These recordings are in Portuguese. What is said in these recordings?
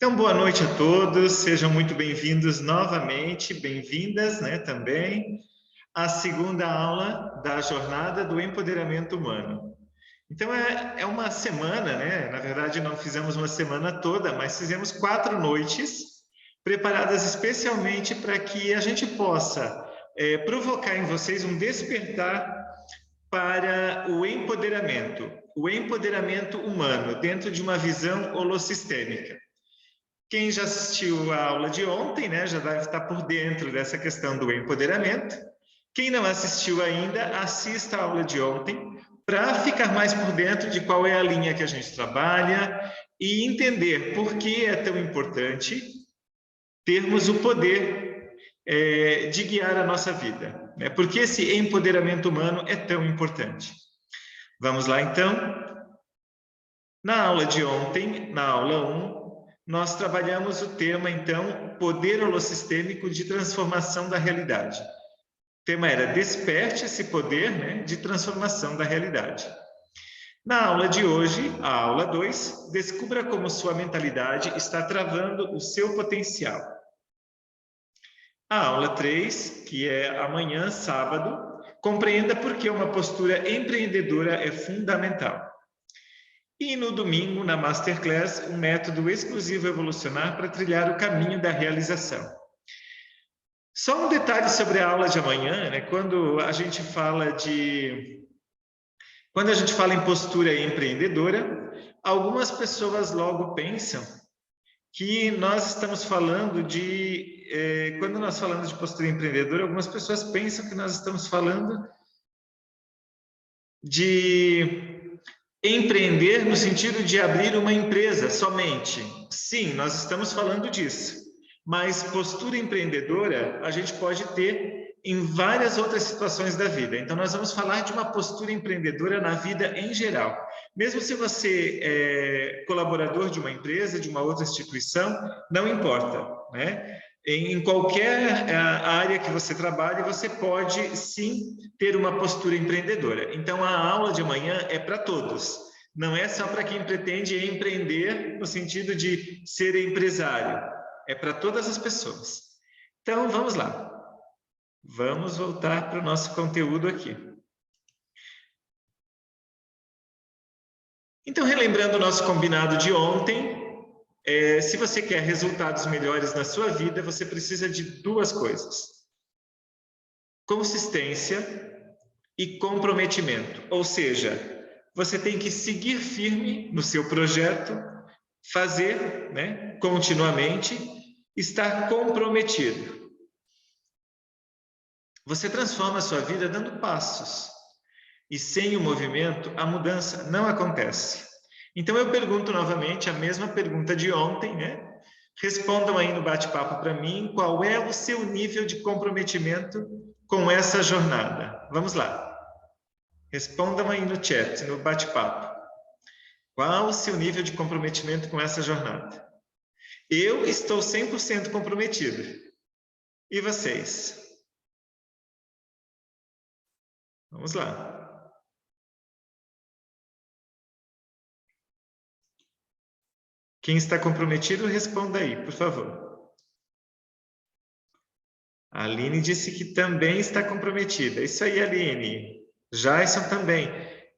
Então, boa noite a todos, sejam muito bem-vindos novamente, bem-vindas, também, à segunda aula da Jornada do Empoderamento Humano. Então, é uma semana, na verdade, não fizemos uma semana toda, mas fizemos 4 noites, preparadas especialmente para que a gente possa provocar em vocês um despertar para o empoderamento humano, dentro de uma visão holossistêmica. Quem já assistiu a aula de ontem, já deve estar por dentro dessa questão do empoderamento. Quem não assistiu ainda, assista a aula de ontem para ficar mais por dentro de qual é a linha que a gente trabalha e entender por que é tão importante termos o poder de guiar a nossa vida. Por que esse empoderamento humano é tão importante? Vamos lá, então. Na aula de ontem, na aula 1, nós trabalhamos o tema, então, poder holossistêmico de transformação da realidade. O tema era desperte esse poder de transformação da realidade. Na aula de hoje, a aula 2, descubra como sua mentalidade está travando o seu potencial. A aula 3, que é amanhã, sábado, compreenda por que uma postura empreendedora é fundamental. E no domingo, na Masterclass, um método exclusivo evolucionar para trilhar o caminho da realização. Só um detalhe sobre a aula de amanhã, quando a gente fala em postura empreendedora, algumas pessoas logo pensam que nós estamos falando quando nós falamos de postura empreendedora, algumas pessoas pensam que nós estamos falando de empreender no sentido de abrir uma empresa somente. Sim, nós estamos falando disso. Mas postura empreendedora a gente pode ter em várias outras situações da vida. Então, nós vamos falar de uma postura empreendedora na vida em geral. Mesmo se você é colaborador de uma empresa, de uma outra instituição, não importa, Em qualquer área que você trabalhe, você pode, sim, ter uma postura empreendedora. Então, a aula de amanhã é para todos. Não é só para quem pretende empreender no sentido de ser empresário. É para todas as pessoas. Então, vamos lá. Vamos voltar para o nosso conteúdo aqui. Então, relembrando o nosso combinado de ontem, se você quer resultados melhores na sua vida, você precisa de 2 coisas: consistência e comprometimento. Ou seja, você tem que seguir firme no seu projeto, fazer, continuamente, estar comprometido. Você transforma a sua vida dando passos. E sem o movimento, a mudança não acontece. Então, eu pergunto novamente a mesma pergunta de ontem, Respondam aí no bate-papo para mim qual é o seu nível de comprometimento com essa jornada. Vamos lá. Respondam aí no chat, no bate-papo. Qual o seu nível de comprometimento com essa jornada? Eu estou 100% comprometido. E vocês? Vamos lá. Quem está comprometido, responda aí, por favor. A Aline disse que também está comprometida. Isso aí, Aline. Jason também.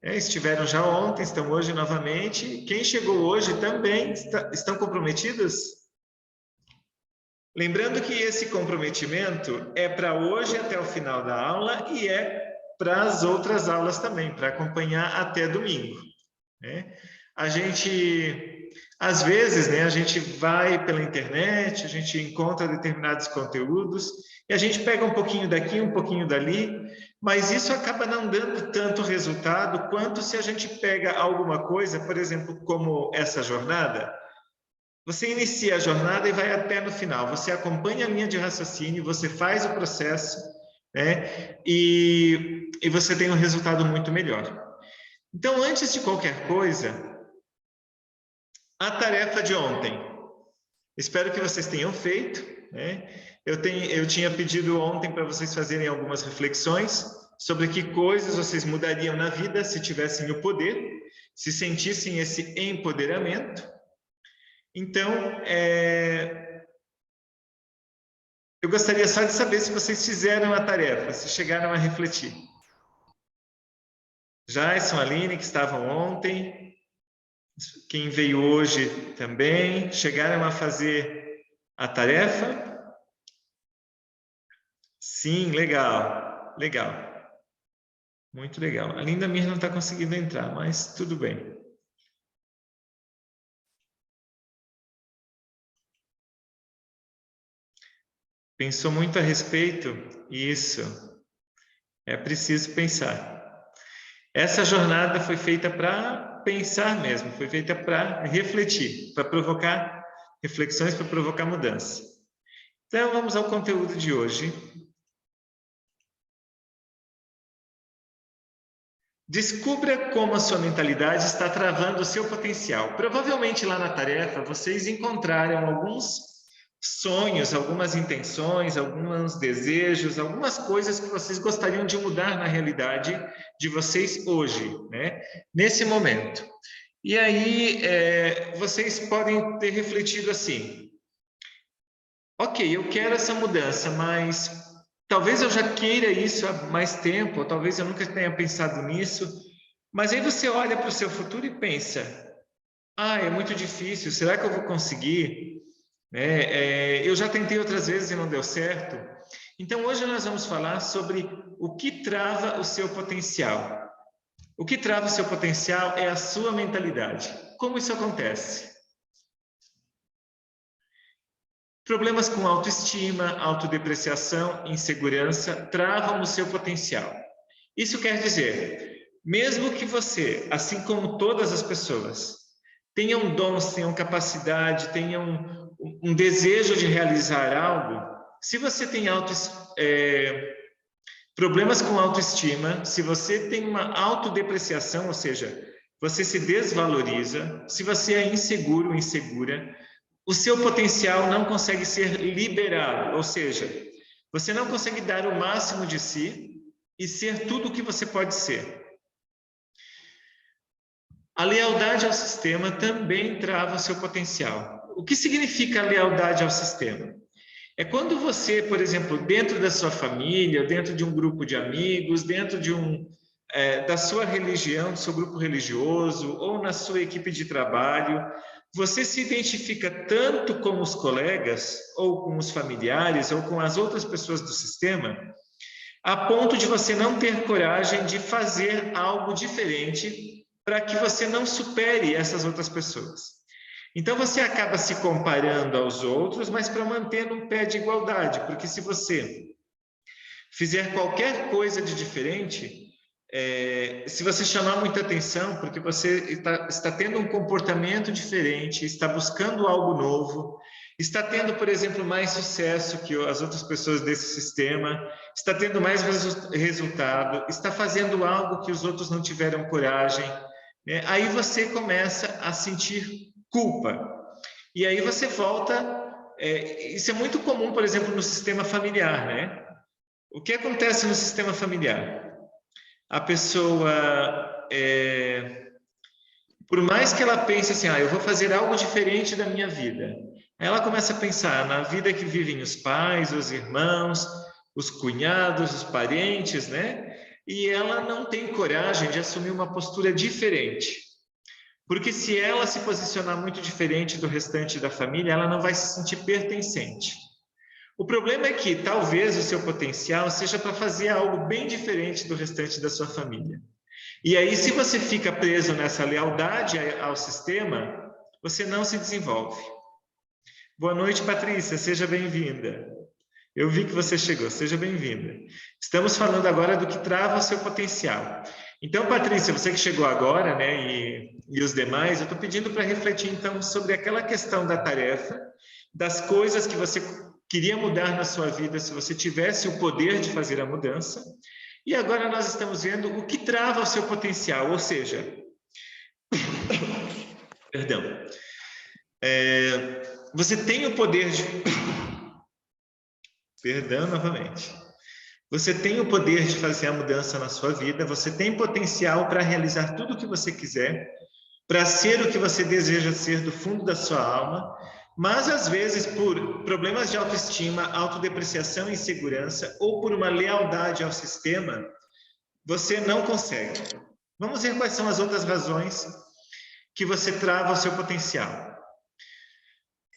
Estiveram já ontem, estão hoje novamente. Quem chegou hoje também estão comprometidos? Lembrando que esse comprometimento é para hoje até o final da aula e é para as outras aulas também, para acompanhar até domingo. A gente, às vezes, a gente vai pela internet, a gente encontra determinados conteúdos e a gente pega um pouquinho daqui, um pouquinho dali, mas isso acaba não dando tanto resultado quanto se a gente pega alguma coisa, por exemplo, como essa jornada. Você inicia a jornada e vai até no final. Você acompanha a linha de raciocínio, você faz o processo, e você tem um resultado muito melhor. Então, antes de qualquer coisa, a tarefa de ontem. Espero que vocês tenham feito. Eu tinha pedido ontem para vocês fazerem algumas reflexões sobre que coisas vocês mudariam na vida se tivessem o poder, se sentissem esse empoderamento. Então, eu gostaria só de saber se vocês fizeram a tarefa, se chegaram a refletir. Jason, Aline, que estavam ontem, quem veio hoje também, chegaram a fazer a tarefa? Sim, legal, legal. Muito legal. A Linda Mir não está conseguindo entrar, mas tudo bem. Pensou muito a respeito? Isso. É preciso pensar. Essa jornada foi feita para pensar mesmo, foi feita para refletir, para provocar reflexões, para provocar mudança. Então, vamos ao conteúdo de hoje. Descubra como a sua mentalidade está travando o seu potencial. Provavelmente lá na tarefa vocês encontraram alguns sonhos, algumas intenções, alguns desejos, algumas coisas que vocês gostariam de mudar na realidade de vocês hoje, né? Nesse momento. E aí vocês podem ter refletido assim: ok, eu quero essa mudança, mas talvez eu já queira isso há mais tempo, ou talvez eu nunca tenha pensado nisso. Mas aí você olha para o seu futuro e pensa: ah, é muito difícil, será que eu vou conseguir? Eu já tentei outras vezes e não deu certo. Então hoje nós vamos falar sobre o que trava o seu potencial. O que trava o seu potencial é a sua mentalidade. Como isso acontece? Problemas com autoestima, autodepreciação, insegurança travam o seu potencial. Isso quer dizer, mesmo que você, assim como todas as pessoas, tenham dons, tenham capacidade, tenham um desejo de realizar algo, se você tem problemas com autoestima, se você tem uma autodepreciação, ou seja, você se desvaloriza, se você é inseguro ou insegura, o seu potencial não consegue ser liberado, ou seja, você não consegue dar o máximo de si e ser tudo o que você pode ser. A lealdade ao sistema também trava o seu potencial. O que significa a lealdade ao sistema? É quando você, por exemplo, dentro da sua família, dentro de um grupo de amigos, dentro de da sua religião, do seu grupo religioso, ou na sua equipe de trabalho, você se identifica tanto com os colegas, ou com os familiares, ou com as outras pessoas do sistema, a ponto de você não ter coragem de fazer algo diferente para que você não supere essas outras pessoas. Então você acaba se comparando aos outros, mas para manter um pé de igualdade, porque se você fizer qualquer coisa de diferente, se você chamar muita atenção, porque você está tendo um comportamento diferente, está buscando algo novo, está tendo, por exemplo, mais sucesso que as outras pessoas desse sistema, está tendo mais resultado, está fazendo algo que os outros não tiveram coragem, né? Aí você começa a sentir culpa. E aí você volta... isso é muito comum, por exemplo, no sistema familiar, né? O que acontece no sistema familiar? A pessoa, por mais que ela pense assim, eu vou fazer algo diferente da minha vida, ela começa a pensar na vida que vivem os pais, os irmãos, os cunhados, os parentes, né? E ela não tem coragem de assumir uma postura diferente. Porque se ela se posicionar muito diferente do restante da família, ela não vai se sentir pertencente. O problema é que talvez o seu potencial seja para fazer algo bem diferente do restante da sua família. E aí, se você fica preso nessa lealdade ao sistema, você não se desenvolve. Boa noite, Patrícia, seja bem-vinda. Eu vi que você chegou, seja bem-vinda. Estamos falando agora do que trava o seu potencial. Então, Patrícia, você que chegou agora, né, e os demais, eu estou pedindo para refletir, então, sobre aquela questão da tarefa, das coisas que você queria mudar na sua vida se você tivesse o poder de fazer a mudança. E agora nós estamos vendo o que trava o seu potencial, ou seja, perdão, você tem o poder de... Perdão novamente. Você tem o poder de fazer a mudança na sua vida, você tem potencial para realizar tudo o que você quiser, para ser o que você deseja ser do fundo da sua alma, mas às vezes por problemas de autoestima, autodepreciação e insegurança, ou por uma lealdade ao sistema, você não consegue. Vamos ver quais são as outras razões que você trava o seu potencial.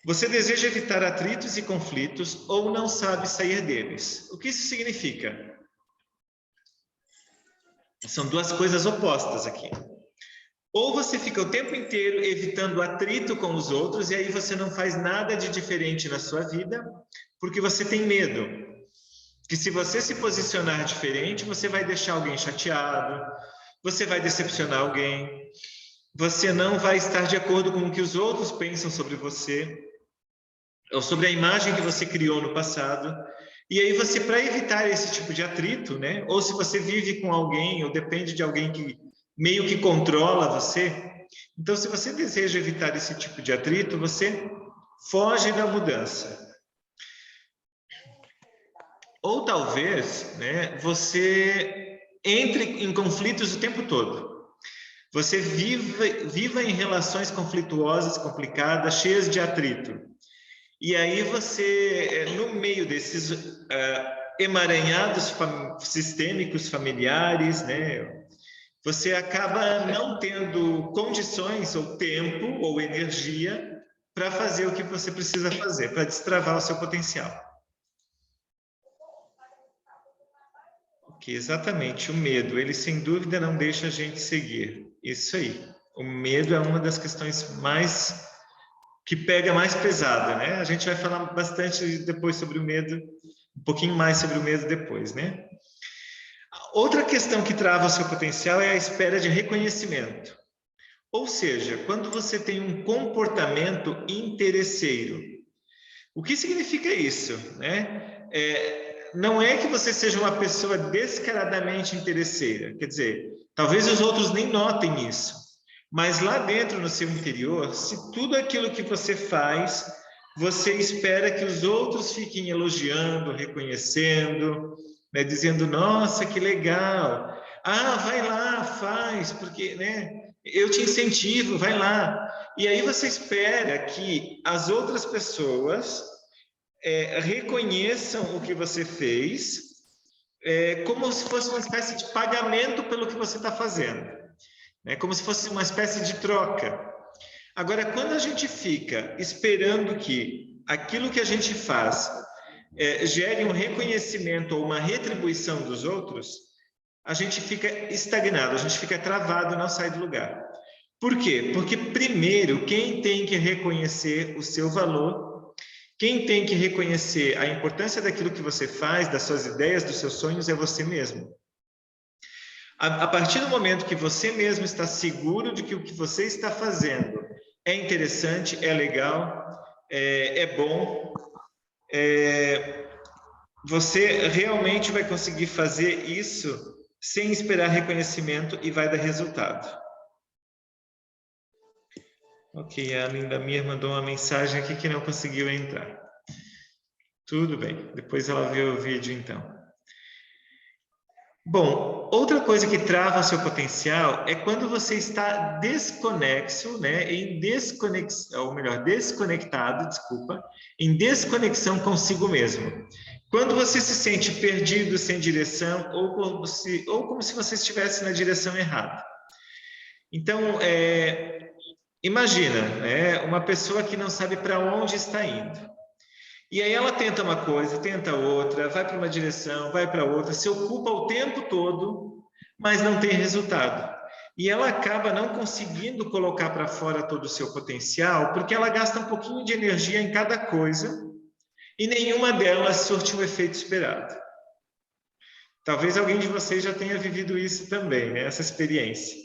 Você deseja evitar atritos e conflitos ou não sabe sair deles. O que isso significa? São duas coisas opostas aqui. Ou você fica o tempo inteiro evitando atrito com os outros e aí você não faz nada de diferente na sua vida, porque você tem medo que se você se posicionar diferente, você vai deixar alguém chateado, você vai decepcionar alguém, você não vai estar de acordo com o que os outros pensam sobre você, ou sobre a imagem que você criou no passado. E aí você, para evitar esse tipo de atrito, né? Ou se você vive com alguém, ou depende de alguém que meio que controla você, então se você deseja evitar esse tipo de atrito, você foge da mudança. Ou talvez, né, você entre em conflitos o tempo todo. Você viva em relações conflituosas, complicadas, cheias de atrito. E aí você, no meio desses emaranhados sistêmicos familiares, né, você acaba não tendo condições ou tempo ou energia para fazer o que você precisa fazer, para destravar o seu potencial. Que exatamente, o medo, ele sem dúvida não deixa a gente seguir. Isso aí. O medo é uma das questões mais que pega mais pesada, né? A gente vai falar bastante depois sobre o medo, um pouquinho mais sobre o medo depois, né? Outra questão que trava o seu potencial é a espera de reconhecimento. Ou seja, quando você tem um comportamento interesseiro. O que significa isso, né? Não é que você seja uma pessoa descaradamente interesseira, quer dizer, talvez os outros nem notem isso, mas lá dentro no seu interior, se tudo aquilo que você faz, você espera que os outros fiquem elogiando, reconhecendo, né, dizendo, nossa, que legal, vai lá, faz, porque, né, eu te incentivo, vai lá. E aí você espera que as outras pessoas reconheçam o que você fez, como se fosse uma espécie de pagamento pelo que você está fazendo, né? Como se fosse uma espécie de troca. Agora, quando a gente fica esperando que aquilo que a gente faz gere um reconhecimento ou uma retribuição dos outros, a gente fica estagnado, a gente fica travado, não sai do lugar. Por quê? Porque primeiro, quem tem que reconhecer o seu valor, quem tem que reconhecer a importância daquilo que você faz, das suas ideias, dos seus sonhos, é você mesmo. A partir do momento que você mesmo está seguro de que o que você está fazendo é interessante, é legal, é bom, você realmente vai conseguir fazer isso sem esperar reconhecimento e vai dar resultado. Ok, a Linda Mir mandou uma mensagem aqui que não conseguiu entrar. Tudo bem, depois ela vê o vídeo então. Bom, outra coisa que trava o seu potencial é quando você está desconexo, né, ou melhor, desconectado, desculpa, em desconexão consigo mesmo. Quando você se sente perdido, sem direção, ou como se você estivesse na direção errada. Então, imagina, né, uma pessoa que não sabe para onde está indo. E aí ela tenta uma coisa, tenta outra, vai para uma direção, vai para outra, se ocupa o tempo todo, mas não tem resultado. E ela acaba não conseguindo colocar para fora todo o seu potencial, porque ela gasta um pouquinho de energia em cada coisa e nenhuma delas surte o efeito esperado. Talvez alguém de vocês já tenha vivido isso também, né? Essa experiência.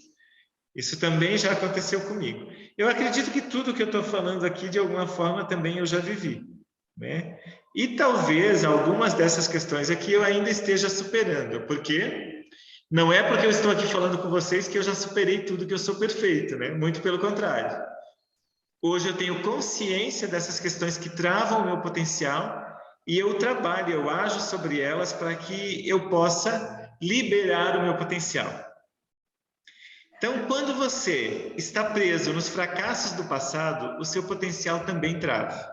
Isso também já aconteceu comigo. Eu acredito que tudo que eu estou falando aqui, de alguma forma, também eu já vivi. Né? E talvez algumas dessas questões aqui eu ainda esteja superando, porque não é porque eu estou aqui falando com vocês que eu já superei tudo, que eu sou perfeito, né? Muito pelo contrário. Hoje eu tenho consciência dessas questões que travam o meu potencial e eu trabalho, eu ajo sobre elas para que eu possa liberar o meu potencial. Então, quando você está preso nos fracassos do passado, o seu potencial também trava.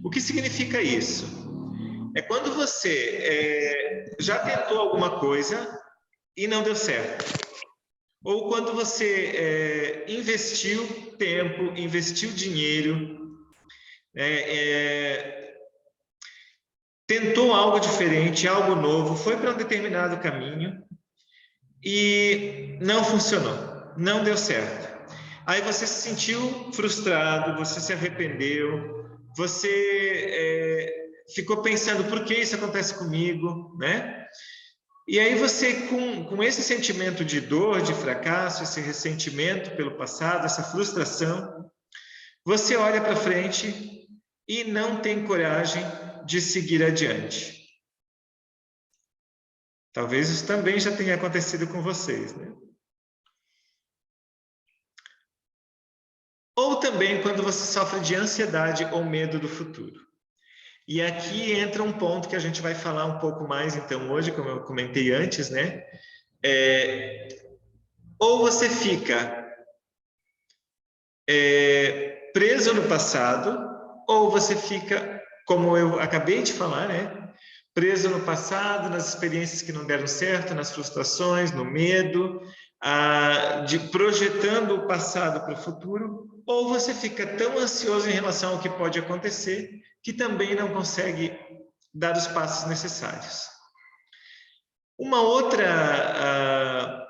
O que significa isso? É quando você já tentou alguma coisa e não deu certo. Ou quando você investiu tempo, investiu dinheiro, tentou algo diferente, algo novo, foi para um determinado caminho e não funcionou, não deu certo. Aí você se sentiu frustrado, você se arrependeu, você ficou pensando por que isso acontece comigo, né? E aí você, com esse sentimento de dor, de fracasso, esse ressentimento pelo passado, essa frustração, você olha para frente e não tem coragem de seguir adiante. Talvez isso também já tenha acontecido com vocês, né? Ou também quando você sofre de ansiedade ou medo do futuro. E aqui entra um ponto que a gente vai falar um pouco mais, então, hoje, como eu comentei antes, né? Ou você fica preso no passado, ou você fica, como eu acabei de falar, né? Preso no passado, nas experiências que não deram certo, nas frustrações, no medo, projetando o passado para o futuro, ou você fica tão ansioso em relação ao que pode acontecer, que também não consegue dar os passos necessários. Uma outra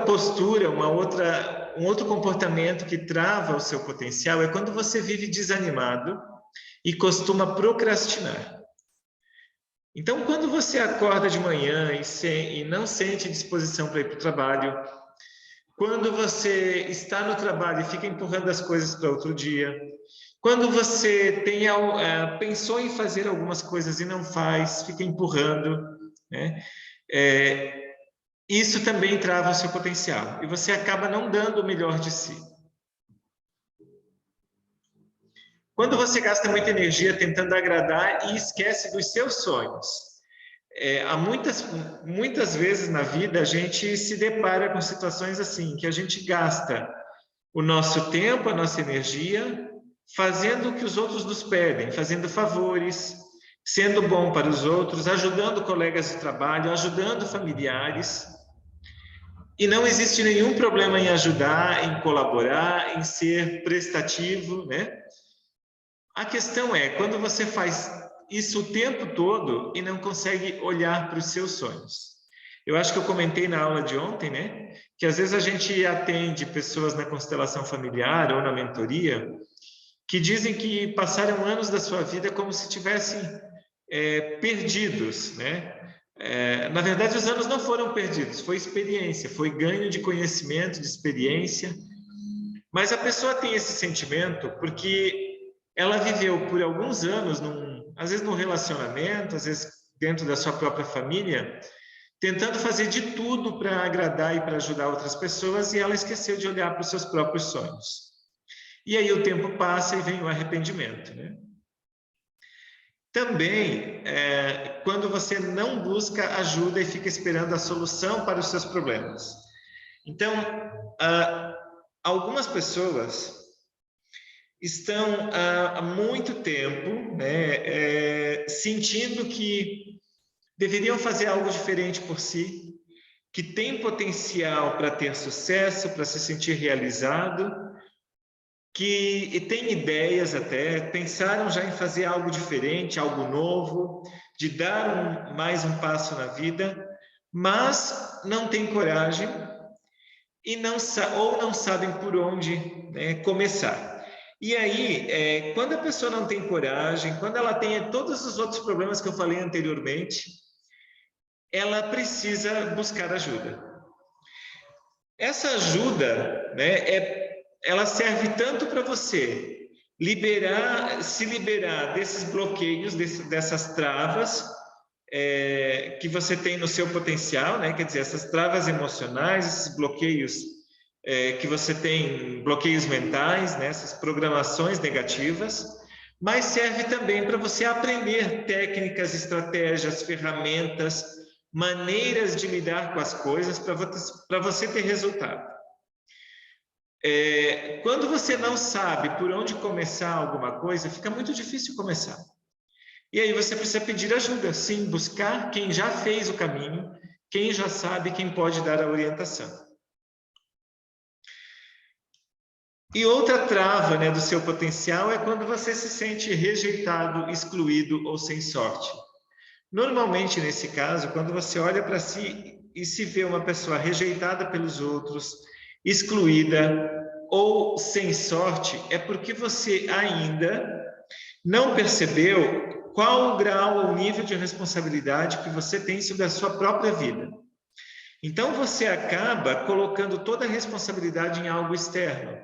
postura, um outro comportamento que trava o seu potencial é quando você vive desanimado e costuma procrastinar. Então, quando você acorda de manhã e não sente disposição para ir para o trabalho, quando você está no trabalho e fica empurrando as coisas para outro dia, quando você pensou em fazer algumas coisas e não faz, fica empurrando, né? Isso também trava o seu potencial e você acaba não dando o melhor de si. Quando você gasta muita energia tentando agradar e esquece dos seus sonhos, há muitas vezes na vida a gente se depara com situações assim, que a gente gasta o nosso tempo, a nossa energia, fazendo o que os outros nos pedem, fazendo favores, sendo bom para os outros, ajudando colegas de trabalho, ajudando familiares. E não existe nenhum problema em ajudar, em colaborar, em ser prestativo, né? A questão é, quando você faz isso o tempo todo e não consegue olhar para os seus sonhos. Eu acho que eu comentei na aula de ontem, né? Que às vezes a gente atende pessoas na constelação familiar ou na mentoria que dizem que passaram anos da sua vida como se tivessem perdidos, né? Na verdade, os anos não foram perdidos, foi experiência, foi ganho de conhecimento, de experiência. Mas a pessoa tem esse sentimento porque ela viveu por alguns anos, às vezes num relacionamento, às vezes dentro da sua própria família, tentando fazer de tudo para agradar e para ajudar outras pessoas, e ela esqueceu de olhar para os seus próprios sonhos. E aí o tempo passa e vem o arrependimento, né? Também, quando você não busca ajuda e fica esperando a solução para os seus problemas. Então, algumas pessoas estão há muito tempo, né, sentindo que deveriam fazer algo diferente por si, que tem potencial para ter sucesso, para se sentir realizado, que tem ideias até, pensaram já em fazer algo diferente, algo novo, de dar mais um passo na vida, mas não tem coragem e não sabem por onde, né, começar. E aí, quando a pessoa não tem coragem, quando ela tem todos os outros problemas que eu falei anteriormente, ela precisa buscar ajuda. Essa ajuda, né, ela serve tanto para você se liberar desses bloqueios, dessas travas que você tem no seu potencial, né? Quer dizer, essas travas emocionais, esses bloqueios que você tem, bloqueios mentais, né? Essas programações negativas, mas serve também para você aprender técnicas, estratégias, ferramentas, maneiras de lidar com as coisas para você ter resultado. Quando você não sabe por onde começar alguma coisa, fica muito difícil começar. E aí você precisa pedir ajuda, sim, buscar quem já fez o caminho, quem já sabe, quem pode dar a orientação. E outra trava, né, do seu potencial é quando você se sente rejeitado, excluído ou sem sorte. Normalmente, nesse caso, quando você olha para si e se vê uma pessoa rejeitada pelos outros, excluída ou sem sorte, é porque você ainda não percebeu qual o grau ou nível de responsabilidade que você tem sobre a sua própria vida. Então, você acaba colocando toda a responsabilidade em algo externo,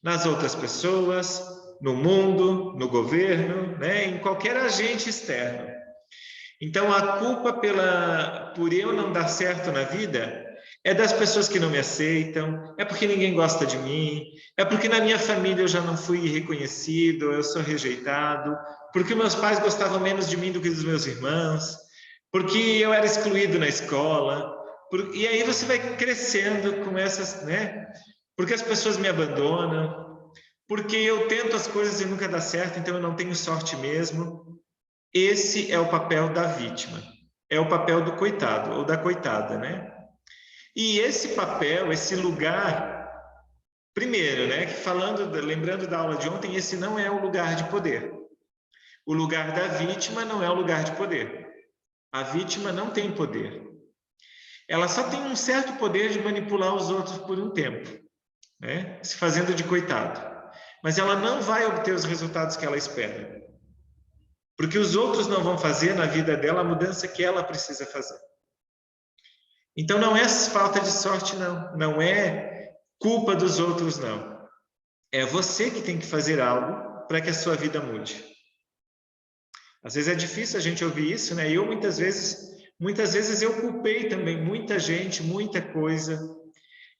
nas outras pessoas, no mundo, no governo, né, em qualquer agente externo. Então, a culpa por eu não dar certo na vida é das pessoas que não me aceitam, é porque ninguém gosta de mim, é porque na minha família eu já não fui reconhecido, eu sou rejeitado, porque meus pais gostavam menos de mim do que dos meus irmãos, porque eu era excluído na escola. E aí você vai crescendo com essas, né? Porque as pessoas me abandonam, porque eu tento as coisas e nunca dá certo, então eu não tenho sorte mesmo. Esse é o papel da vítima, é o papel do coitado ou da coitada, né? E esse papel, esse lugar, primeiro, né, lembrando da aula de ontem, esse não é o lugar de poder. O lugar da vítima não é o lugar de poder. A vítima não tem poder. Ela só tem um certo poder de manipular os outros por um tempo, né? Se fazendo de coitado. Mas ela não vai obter os resultados que ela espera. Porque os outros não vão fazer na vida dela a mudança que ela precisa fazer. Então não é falta de sorte, não. Não é culpa dos outros, não. É você que tem que fazer algo para que a sua vida mude. Às vezes é difícil a gente ouvir isso, né? Eu muitas vezes eu culpei também muita gente, muita coisa.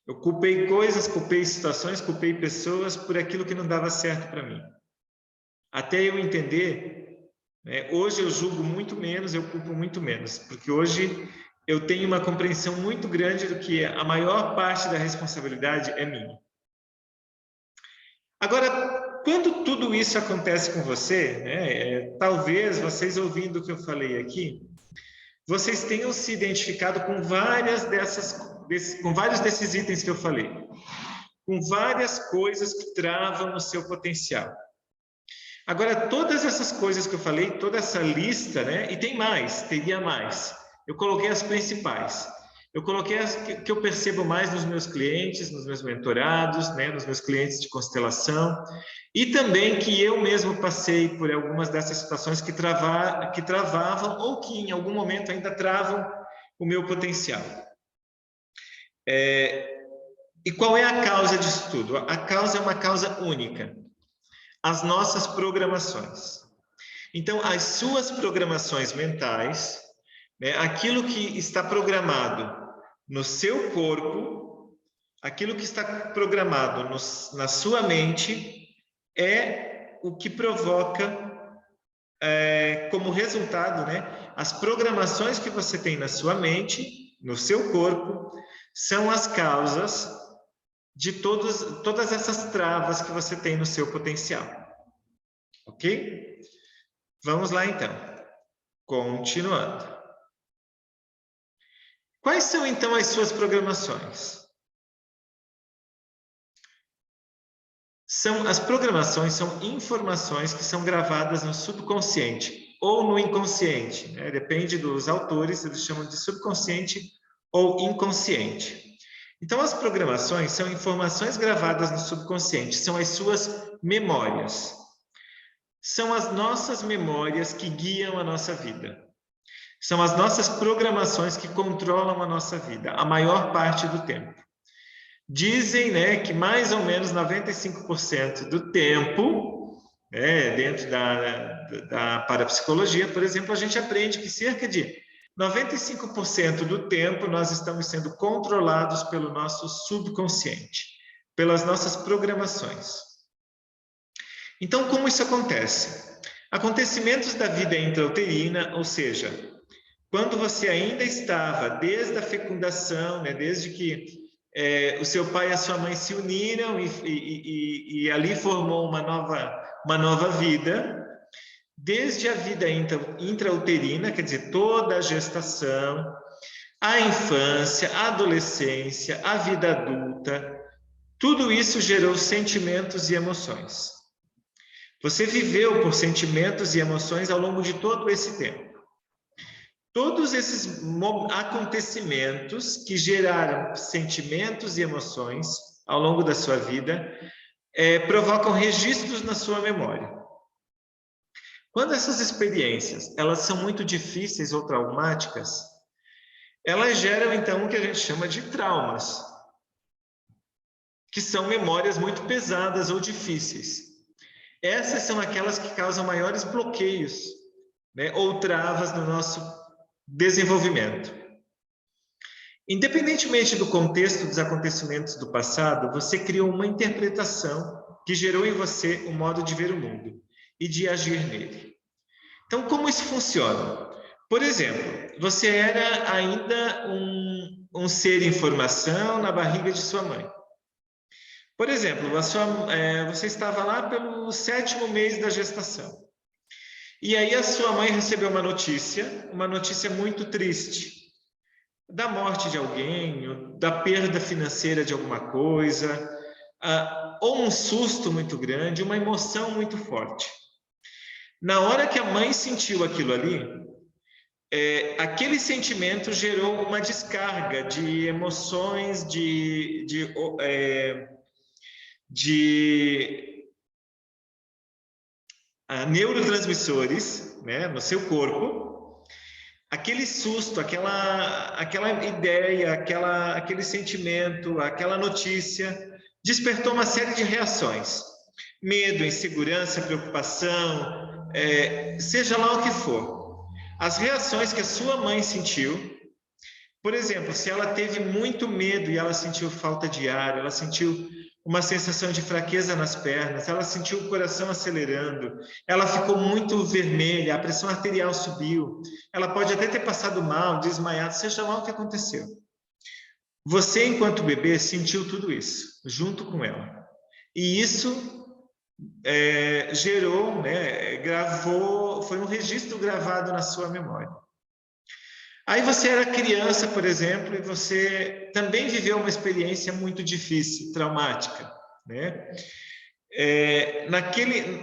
Eu culpei coisas, culpei situações, culpei pessoas por aquilo que não dava certo para mim. Até eu entender, né? Hoje eu julgo muito menos, eu culpo muito menos, porque hoje eu tenho uma compreensão muito grande do que a maior parte da responsabilidade é minha. Agora, quando tudo isso acontece com você, né, talvez vocês ouvindo o que eu falei aqui, vocês tenham se identificado com vários desses itens que eu falei, com várias coisas que travam o seu potencial. Agora, todas essas coisas que eu falei, toda essa lista, né, e tem mais, teria mais. Eu coloquei as principais. Eu coloquei as que eu percebo mais nos meus clientes, nos meus mentorados, né, nos meus clientes de constelação, e também que eu mesmo passei por algumas dessas situações que travavam ou que em algum momento ainda travam o meu potencial. E qual é a causa disso tudo? A causa é uma causa única. As nossas programações. Então, as suas programações mentais, né, aquilo que está programado no seu corpo, aquilo que está programado na sua mente, é o que provoca, como resultado, né, as programações que você tem na sua mente, no seu corpo, são as causas de todas essas travas que você tem no seu potencial. Ok? Vamos lá, então. Continuando. Quais são, então, as suas programações? As programações são informações que são gravadas no subconsciente ou no inconsciente, né? Depende dos autores, eles chamam de subconsciente ou inconsciente. Então, as programações são informações gravadas no subconsciente, são as suas memórias. São as nossas memórias que guiam a nossa vida. São as nossas programações que controlam a nossa vida, a maior parte do tempo. Dizem, né, que mais ou menos 95% do tempo, dentro da parapsicologia, por exemplo, a gente aprende que cerca de 95% do tempo nós estamos sendo controlados pelo nosso subconsciente, pelas nossas programações. Então, como isso acontece? Acontecimentos da vida intrauterina, ou seja, quando você ainda estava, desde a fecundação, né, desde que o seu pai e a sua mãe se uniram e ali formou uma nova vida. Desde a vida intrauterina, quer dizer, toda a gestação, a infância, a adolescência, a vida adulta, tudo isso gerou sentimentos e emoções. Você viveu por sentimentos e emoções ao longo de todo esse tempo. Todos esses acontecimentos que geraram sentimentos e emoções ao longo da sua vida provocam registros na sua memória. Quando essas experiências elas são muito difíceis ou traumáticas, elas geram então o que a gente chama de traumas, que são memórias muito pesadas ou difíceis. Essas são aquelas que causam maiores bloqueios, né, ou travas no nosso desenvolvimento. Independentemente do contexto dos acontecimentos do passado, você criou uma interpretação que gerou em você um modo de ver o mundo e de agir nele. Então, como isso funciona? Por exemplo, você era ainda um ser em formação na barriga de sua mãe. Por exemplo, você estava lá pelo 7º mês da gestação. E aí a sua mãe recebeu uma notícia muito triste, da morte de alguém, da perda financeira de alguma coisa, ou um susto muito grande, uma emoção muito forte. Na hora que a mãe sentiu aquilo ali, aquele sentimento gerou uma descarga de emoções, de neurotransmissores, né, no seu corpo. Aquele susto, aquela ideia, aquele sentimento, aquela notícia despertou uma série de reações. Medo, insegurança, preocupação, seja lá o que for. As reações que a sua mãe sentiu, por exemplo, se ela teve muito medo e ela sentiu falta de ar, ela sentiu uma sensação de fraqueza nas pernas, ela sentiu o coração acelerando, ela ficou muito vermelha, a pressão arterial subiu, ela pode até ter passado mal, desmaiado, seja lá o que aconteceu. Você, enquanto bebê, sentiu tudo isso, junto com ela. E isso gerou, né, gravou, foi um registro gravado na sua memória. Aí você era criança, por exemplo, e você também viveu uma experiência muito difícil, traumática, né?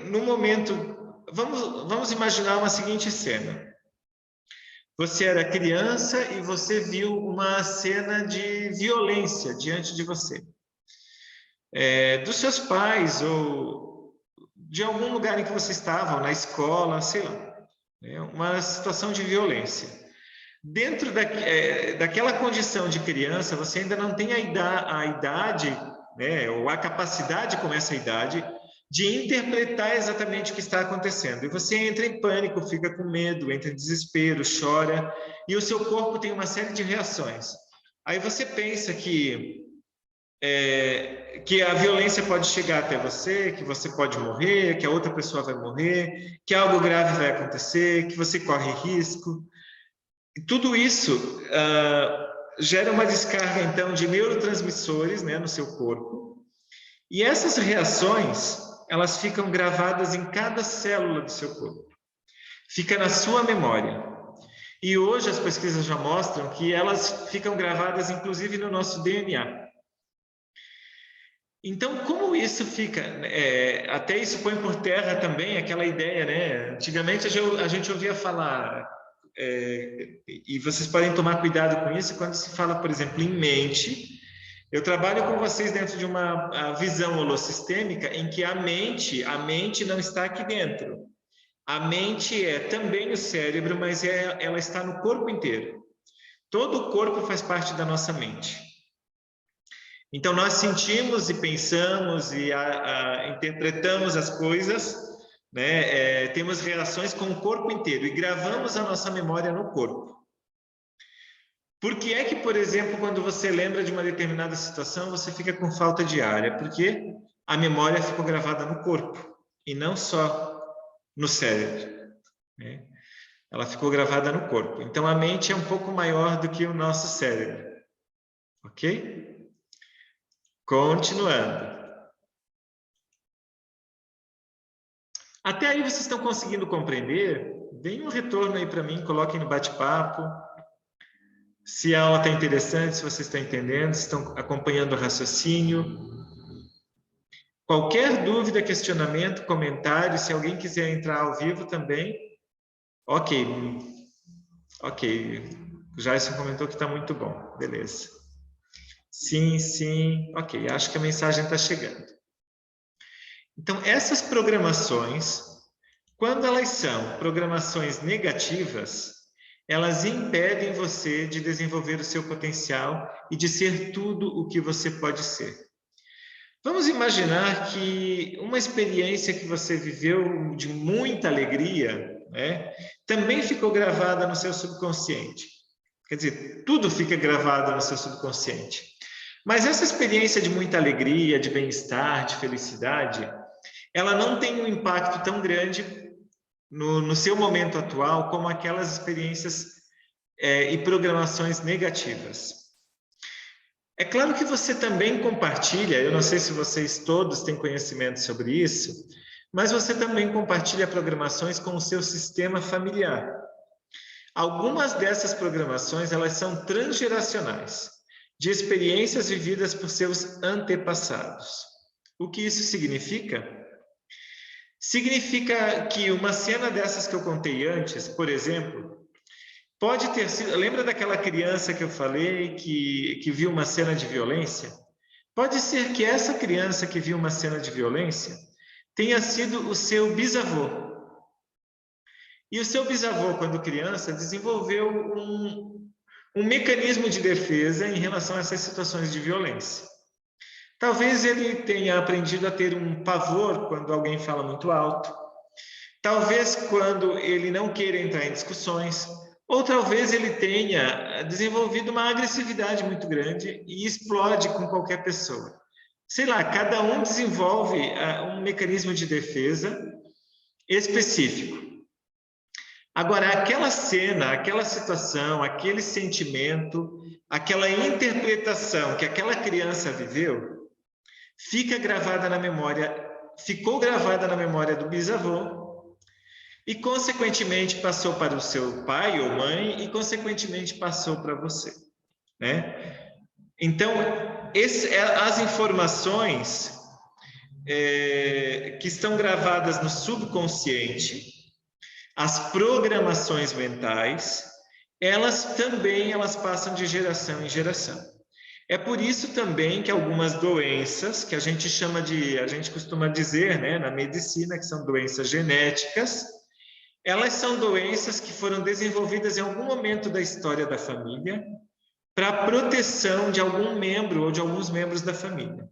No momento, vamos imaginar uma seguinte cena. Você era criança e você viu uma cena de violência diante de você. Dos seus pais ou de algum lugar em que você estava, na escola, sei lá. Uma situação de violência. Dentro daquela condição de criança, você ainda não tem a idade, né, ou a capacidade com essa idade, de interpretar exatamente o que está acontecendo. E você entra em pânico, fica com medo, entra em desespero, chora, e o seu corpo tem uma série de reações. Aí você pensa que a violência pode chegar até você, que você pode morrer, que a outra pessoa vai morrer, que algo grave vai acontecer, que você corre risco. Tudo isso gera uma descarga, então, de neurotransmissores, né, no seu corpo. E essas reações, elas ficam gravadas em cada célula do seu corpo. Fica na sua memória. E hoje as pesquisas já mostram que elas ficam gravadas, inclusive, no nosso DNA. Então, como isso fica? Até isso põe por terra também aquela ideia, né? Antigamente a gente ouvia falar... e vocês podem tomar cuidado com isso quando se fala, por exemplo, em mente. Eu trabalho com vocês dentro de uma visão holossistêmica em que a mente não está aqui dentro. A mente é também o cérebro, mas ela está no corpo inteiro. Todo o corpo faz parte da nossa mente. Então, nós sentimos e pensamos e interpretamos as coisas, né? Temos reações com o corpo inteiro e gravamos a nossa memória no corpo. Por que é que, por exemplo, quando você lembra de uma determinada situação, você fica com falta de ar? É porque a memória ficou gravada no corpo e não só no cérebro, né? Ela ficou gravada no corpo. Então, a mente é um pouco maior do que o nosso cérebro, ok? Continuando. Até aí vocês estão conseguindo compreender? Deem um retorno aí para mim, coloquem no bate-papo. Se a aula está interessante, se vocês estão entendendo, se estão acompanhando o raciocínio. Qualquer dúvida, questionamento, comentário, se alguém quiser entrar ao vivo também. Ok. O Jason comentou que está muito bom. Beleza. Sim, sim. Ok, acho que a mensagem está chegando. Então, essas programações, quando elas são programações negativas, elas impedem você de desenvolver o seu potencial e de ser tudo o que você pode ser. Vamos imaginar que uma experiência que você viveu de muita alegria, né, também ficou gravada no seu subconsciente. Quer dizer, tudo fica gravado no seu subconsciente. Mas essa experiência de muita alegria, de bem-estar, de felicidade, ela não tem um impacto tão grande no seu momento atual como aquelas experiências e programações negativas. É claro que você também compartilha, eu não sei se vocês todos têm conhecimento sobre isso, mas você também compartilha programações com o seu sistema familiar. Algumas dessas programações, elas são transgeracionais, de experiências vividas por seus antepassados. O que isso significa? Significa que uma cena dessas que eu contei antes, por exemplo, pode ter sido... Lembra daquela criança que eu falei que viu uma cena de violência? Pode ser que essa criança que viu uma cena de violência tenha sido o seu bisavô. E o seu bisavô, quando criança, desenvolveu um mecanismo de defesa em relação a essas situações de violência. Talvez ele tenha aprendido a ter um pavor quando alguém fala muito alto. Talvez quando ele não queira entrar em discussões. Ou talvez ele tenha desenvolvido uma agressividade muito grande e explode com qualquer pessoa. Sei lá, cada um desenvolve um mecanismo de defesa específico. Agora, aquela cena, aquela situação, aquele sentimento, aquela interpretação que aquela criança viveu, fica gravada na memória, ficou gravada na memória do bisavô e, consequentemente, passou para o seu pai ou mãe e, consequentemente, passou para você, né? Então, as informações que estão gravadas no subconsciente, as programações mentais, elas passam de geração em geração. É por isso também que algumas doenças, que a gente costuma dizer, né, na medicina, que são doenças genéticas, elas são doenças que foram desenvolvidas em algum momento da história da família para a proteção de algum membro ou de alguns membros da família.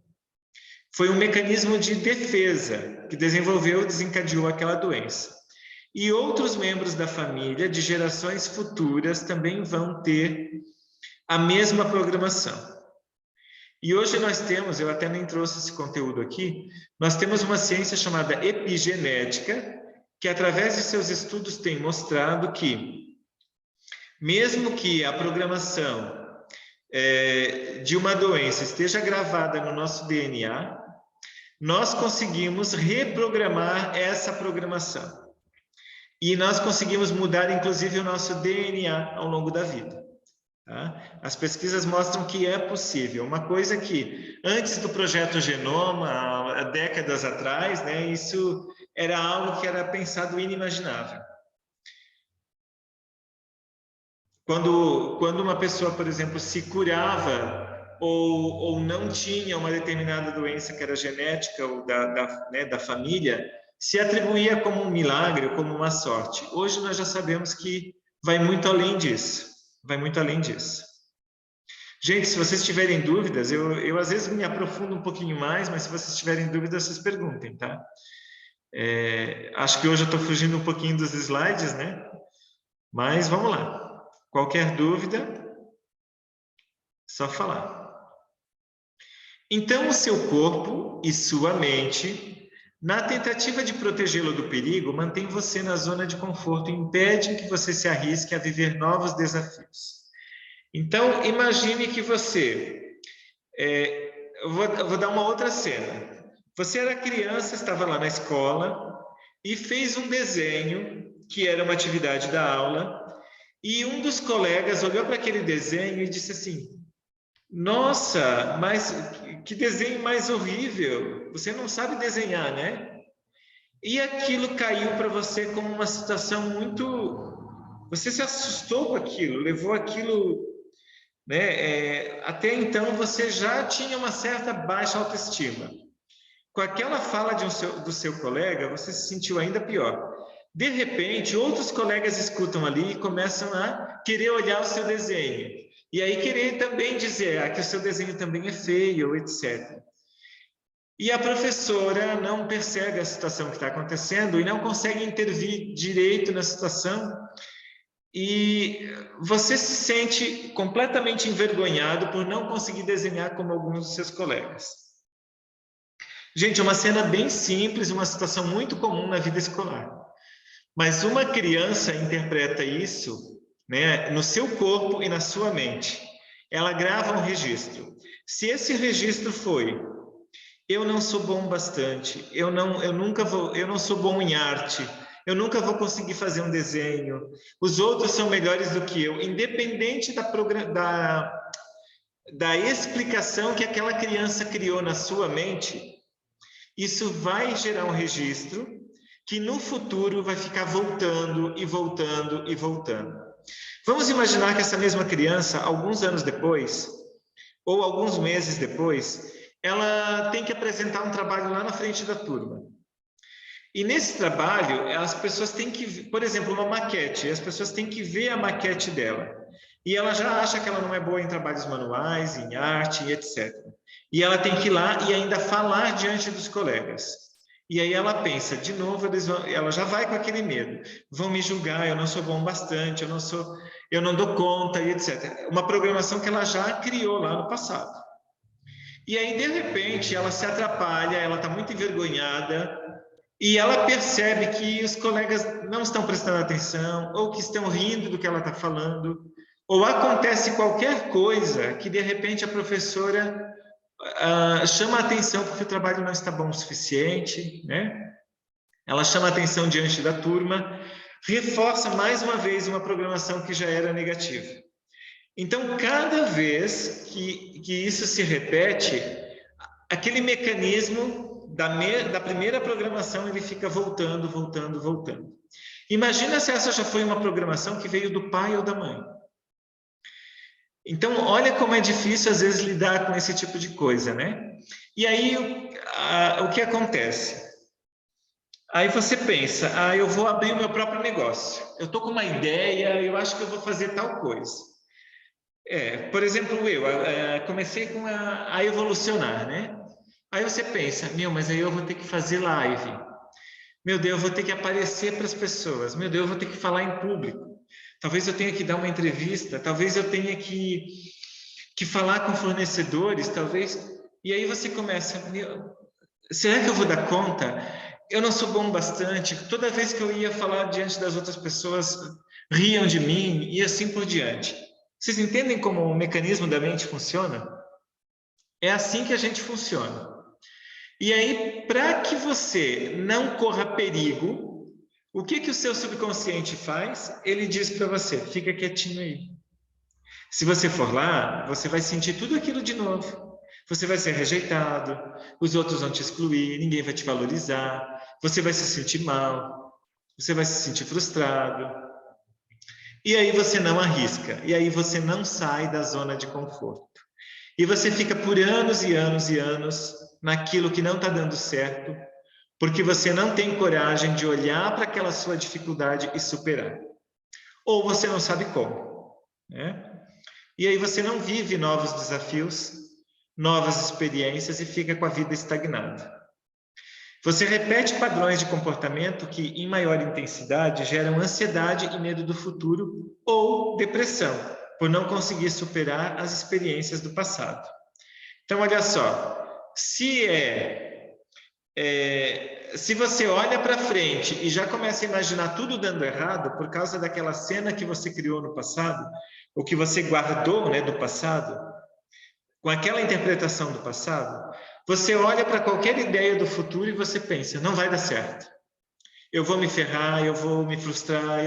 Foi um mecanismo de defesa que desencadeou aquela doença. E outros membros da família, de gerações futuras, também vão ter a mesma programação. E hoje nós temos, eu até nem trouxe esse conteúdo aqui, nós temos uma ciência chamada epigenética, que através de seus estudos tem mostrado que, mesmo que a programação de uma doença esteja gravada no nosso DNA, nós conseguimos reprogramar essa programação. E nós conseguimos mudar, inclusive, o nosso DNA ao longo da vida. Tá? As pesquisas mostram que é possível. Uma coisa que, antes do projeto Genoma, há décadas atrás, né, isso era algo que era pensado inimaginável. Quando uma pessoa, por exemplo, se curava ou não tinha uma determinada doença que era genética ou da família, se atribuía como um milagre, como uma sorte. Hoje nós já sabemos que vai muito além disso. Vai muito além disso. Gente, se vocês tiverem dúvidas, eu às vezes me aprofundo um pouquinho mais, mas se vocês tiverem dúvidas, vocês perguntem, tá? Acho que hoje eu estou fugindo um pouquinho dos slides, né? Mas vamos lá. Qualquer dúvida, só falar. Então, o seu corpo e sua mente, na tentativa de protegê-lo do perigo, mantém você na zona de conforto e impede que você se arrisque a viver novos desafios. Então, imagine que você eu vou dar uma outra cena. Você era criança, estava lá na escola e fez um desenho que era uma atividade da aula, e um dos colegas olhou para aquele desenho e disse assim: nossa, mas que desenho mais horrível! Você não sabe desenhar, né? E aquilo caiu para você como uma situação muito... Você se assustou com aquilo, levou aquilo, né? Até então você já tinha uma certa baixa autoestima. Com aquela fala do seu colega, você se sentiu ainda pior. De repente, outros colegas escutam ali e começam a querer olhar o seu desenho. E aí querer também dizer que o seu desenho também é feio, etc. E a professora não percebe a situação que está acontecendo e não consegue intervir direito na situação. E você se sente completamente envergonhado por não conseguir desenhar como alguns dos seus colegas. Gente, é uma cena bem simples, uma situação muito comum na vida escolar. Mas uma criança interpreta isso, né, no seu corpo e na sua mente. Ela grava um registro. Se esse registro foi: eu não sou bom bastante, eu não sou bom em arte, eu nunca vou conseguir fazer um desenho, os outros são melhores do que eu, independente da explicação que aquela criança criou na sua mente, isso vai gerar um registro que no futuro vai ficar voltando e voltando e voltando. Vamos imaginar que essa mesma criança, alguns anos depois, ou alguns meses depois, ela tem que apresentar um trabalho lá na frente da turma. E nesse trabalho, as pessoas têm que, por exemplo, uma maquete, as pessoas têm que ver a maquete dela. E ela já acha que ela não é boa em trabalhos manuais, em arte, etc. E ela tem que ir lá e ainda falar diante dos colegas. E aí ela pensa, de novo, ela já vai com aquele medo. Vão me julgar, eu não sou bom bastante, eu não dou conta, e etc. Uma programação que ela já criou lá no passado. E aí, de repente, ela se atrapalha, ela está muito envergonhada, e ela percebe que os colegas não estão prestando atenção, ou que estão rindo do que ela está falando, ou acontece qualquer coisa que, de repente, a professora chama a atenção porque o trabalho não está bom o suficiente, né? Ela chama a atenção diante da turma, reforça mais uma vez uma programação que já era negativa. Então, cada vez que isso se repete, aquele mecanismo da primeira programação, ele fica voltando, voltando, voltando. Imagina se essa já foi uma programação que veio do pai ou da mãe. Então, olha como é difícil, às vezes, lidar com esse tipo de coisa, né? E aí, o que acontece? Aí você pensa, eu vou abrir o meu próprio negócio. Eu estou com uma ideia, eu acho que eu vou fazer tal coisa. Por exemplo, eu comecei a evolucionar, né? Aí você pensa, mas aí eu vou ter que fazer live. Meu Deus, eu vou ter que aparecer para as pessoas. Meu Deus, eu vou ter que falar em público. Talvez eu tenha que dar uma entrevista. Talvez eu tenha que falar com fornecedores. Talvez. E aí você começa, será que eu vou dar conta? Eu não sou bom bastante. Toda vez que eu ia falar diante das outras pessoas, riam de mim e assim por diante. Vocês entendem como o mecanismo da mente funciona? É assim que a gente funciona. E aí, para que você não corra perigo, o que o seu subconsciente faz? Ele diz para você, fica quietinho aí. Se você for lá, você vai sentir tudo aquilo de novo. Você vai ser rejeitado, os outros vão te excluir, ninguém vai te valorizar, você vai se sentir mal, você vai se sentir frustrado. E aí você não arrisca, e aí você não sai da zona de conforto. E você fica por anos e anos e anos naquilo que não está dando certo, porque você não tem coragem de olhar para aquela sua dificuldade e superar. Ou você não sabe como, né? E aí você não vive novos desafios, novas experiências e fica com a vida estagnada. Você repete padrões de comportamento que, em maior intensidade, geram ansiedade e medo do futuro ou depressão, por não conseguir superar as experiências do passado. Então, olha só, se você olha para frente e já começa a imaginar tudo dando errado por causa daquela cena que você criou no passado, ou que você guardou, né, do passado, com aquela interpretação do passado, você olha para qualquer ideia do futuro e você pensa, não vai dar certo. Eu vou me ferrar, eu vou me frustrar,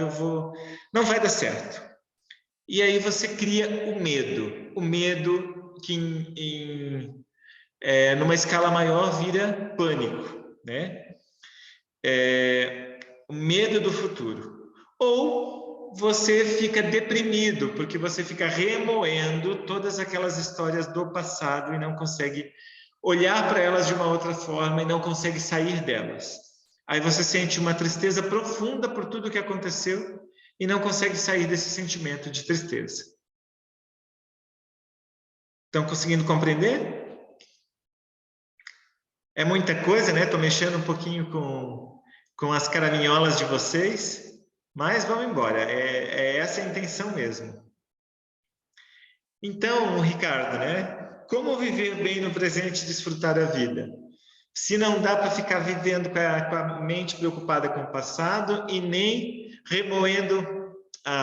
não vai dar certo. E aí você cria o medo que numa escala maior vira pânico, né? O medo do futuro. Ou você fica deprimido, porque você fica remoendo todas aquelas histórias do passado e não consegue olhar para elas de uma outra forma e não consegue sair delas. Aí você sente uma tristeza profunda por tudo que aconteceu e não consegue sair desse sentimento de tristeza. Estão conseguindo compreender? É muita coisa, né? Estou mexendo um pouquinho com as caraminholas de vocês, mas vamos embora. É essa a intenção mesmo. Então, Ricardo, né? Como viver bem no presente e desfrutar a vida? Se não dá para ficar vivendo com a mente preocupada com o passado e nem remoendo,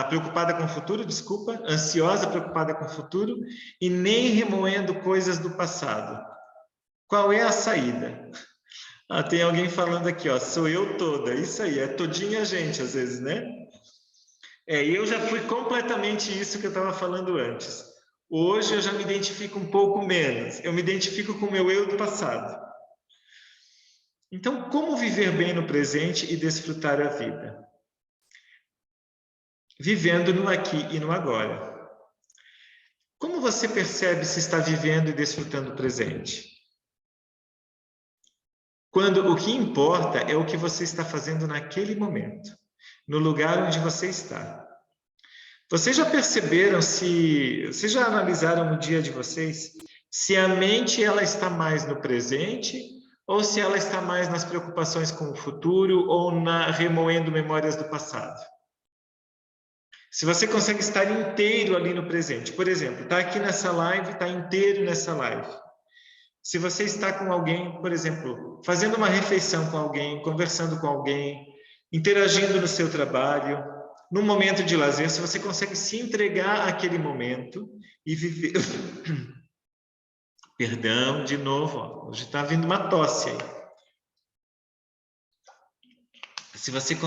preocupada com o futuro, desculpa, ansiosa, preocupada com o futuro, e nem remoendo coisas do passado. Qual é a saída? Tem alguém falando aqui, ó, sou eu toda. Isso aí, é todinha a gente, às vezes, né? Eu já fui completamente isso que eu estava falando antes. Hoje eu já me identifico um pouco menos. Eu me identifico com o meu eu do passado. Então, como viver bem no presente e desfrutar a vida? Vivendo no aqui e no agora. Como você percebe se está vivendo e desfrutando o presente? Quando o que importa é o que você está fazendo naquele momento, no lugar onde você está. Vocês já perceberam vocês já analisaram o dia de vocês, se a mente ela está mais no presente ou se ela está mais nas preocupações com o futuro ou remoendo memórias do passado? Se você consegue estar inteiro ali no presente, por exemplo, está aqui nessa live, está inteiro nessa live. Se você está com alguém, por exemplo, fazendo uma refeição com alguém, conversando com alguém, interagindo no seu trabalho, num momento de lazer, se você consegue se entregar àquele momento e viver... Perdão, de novo, ó. Hoje está vindo uma tosse aí. Se você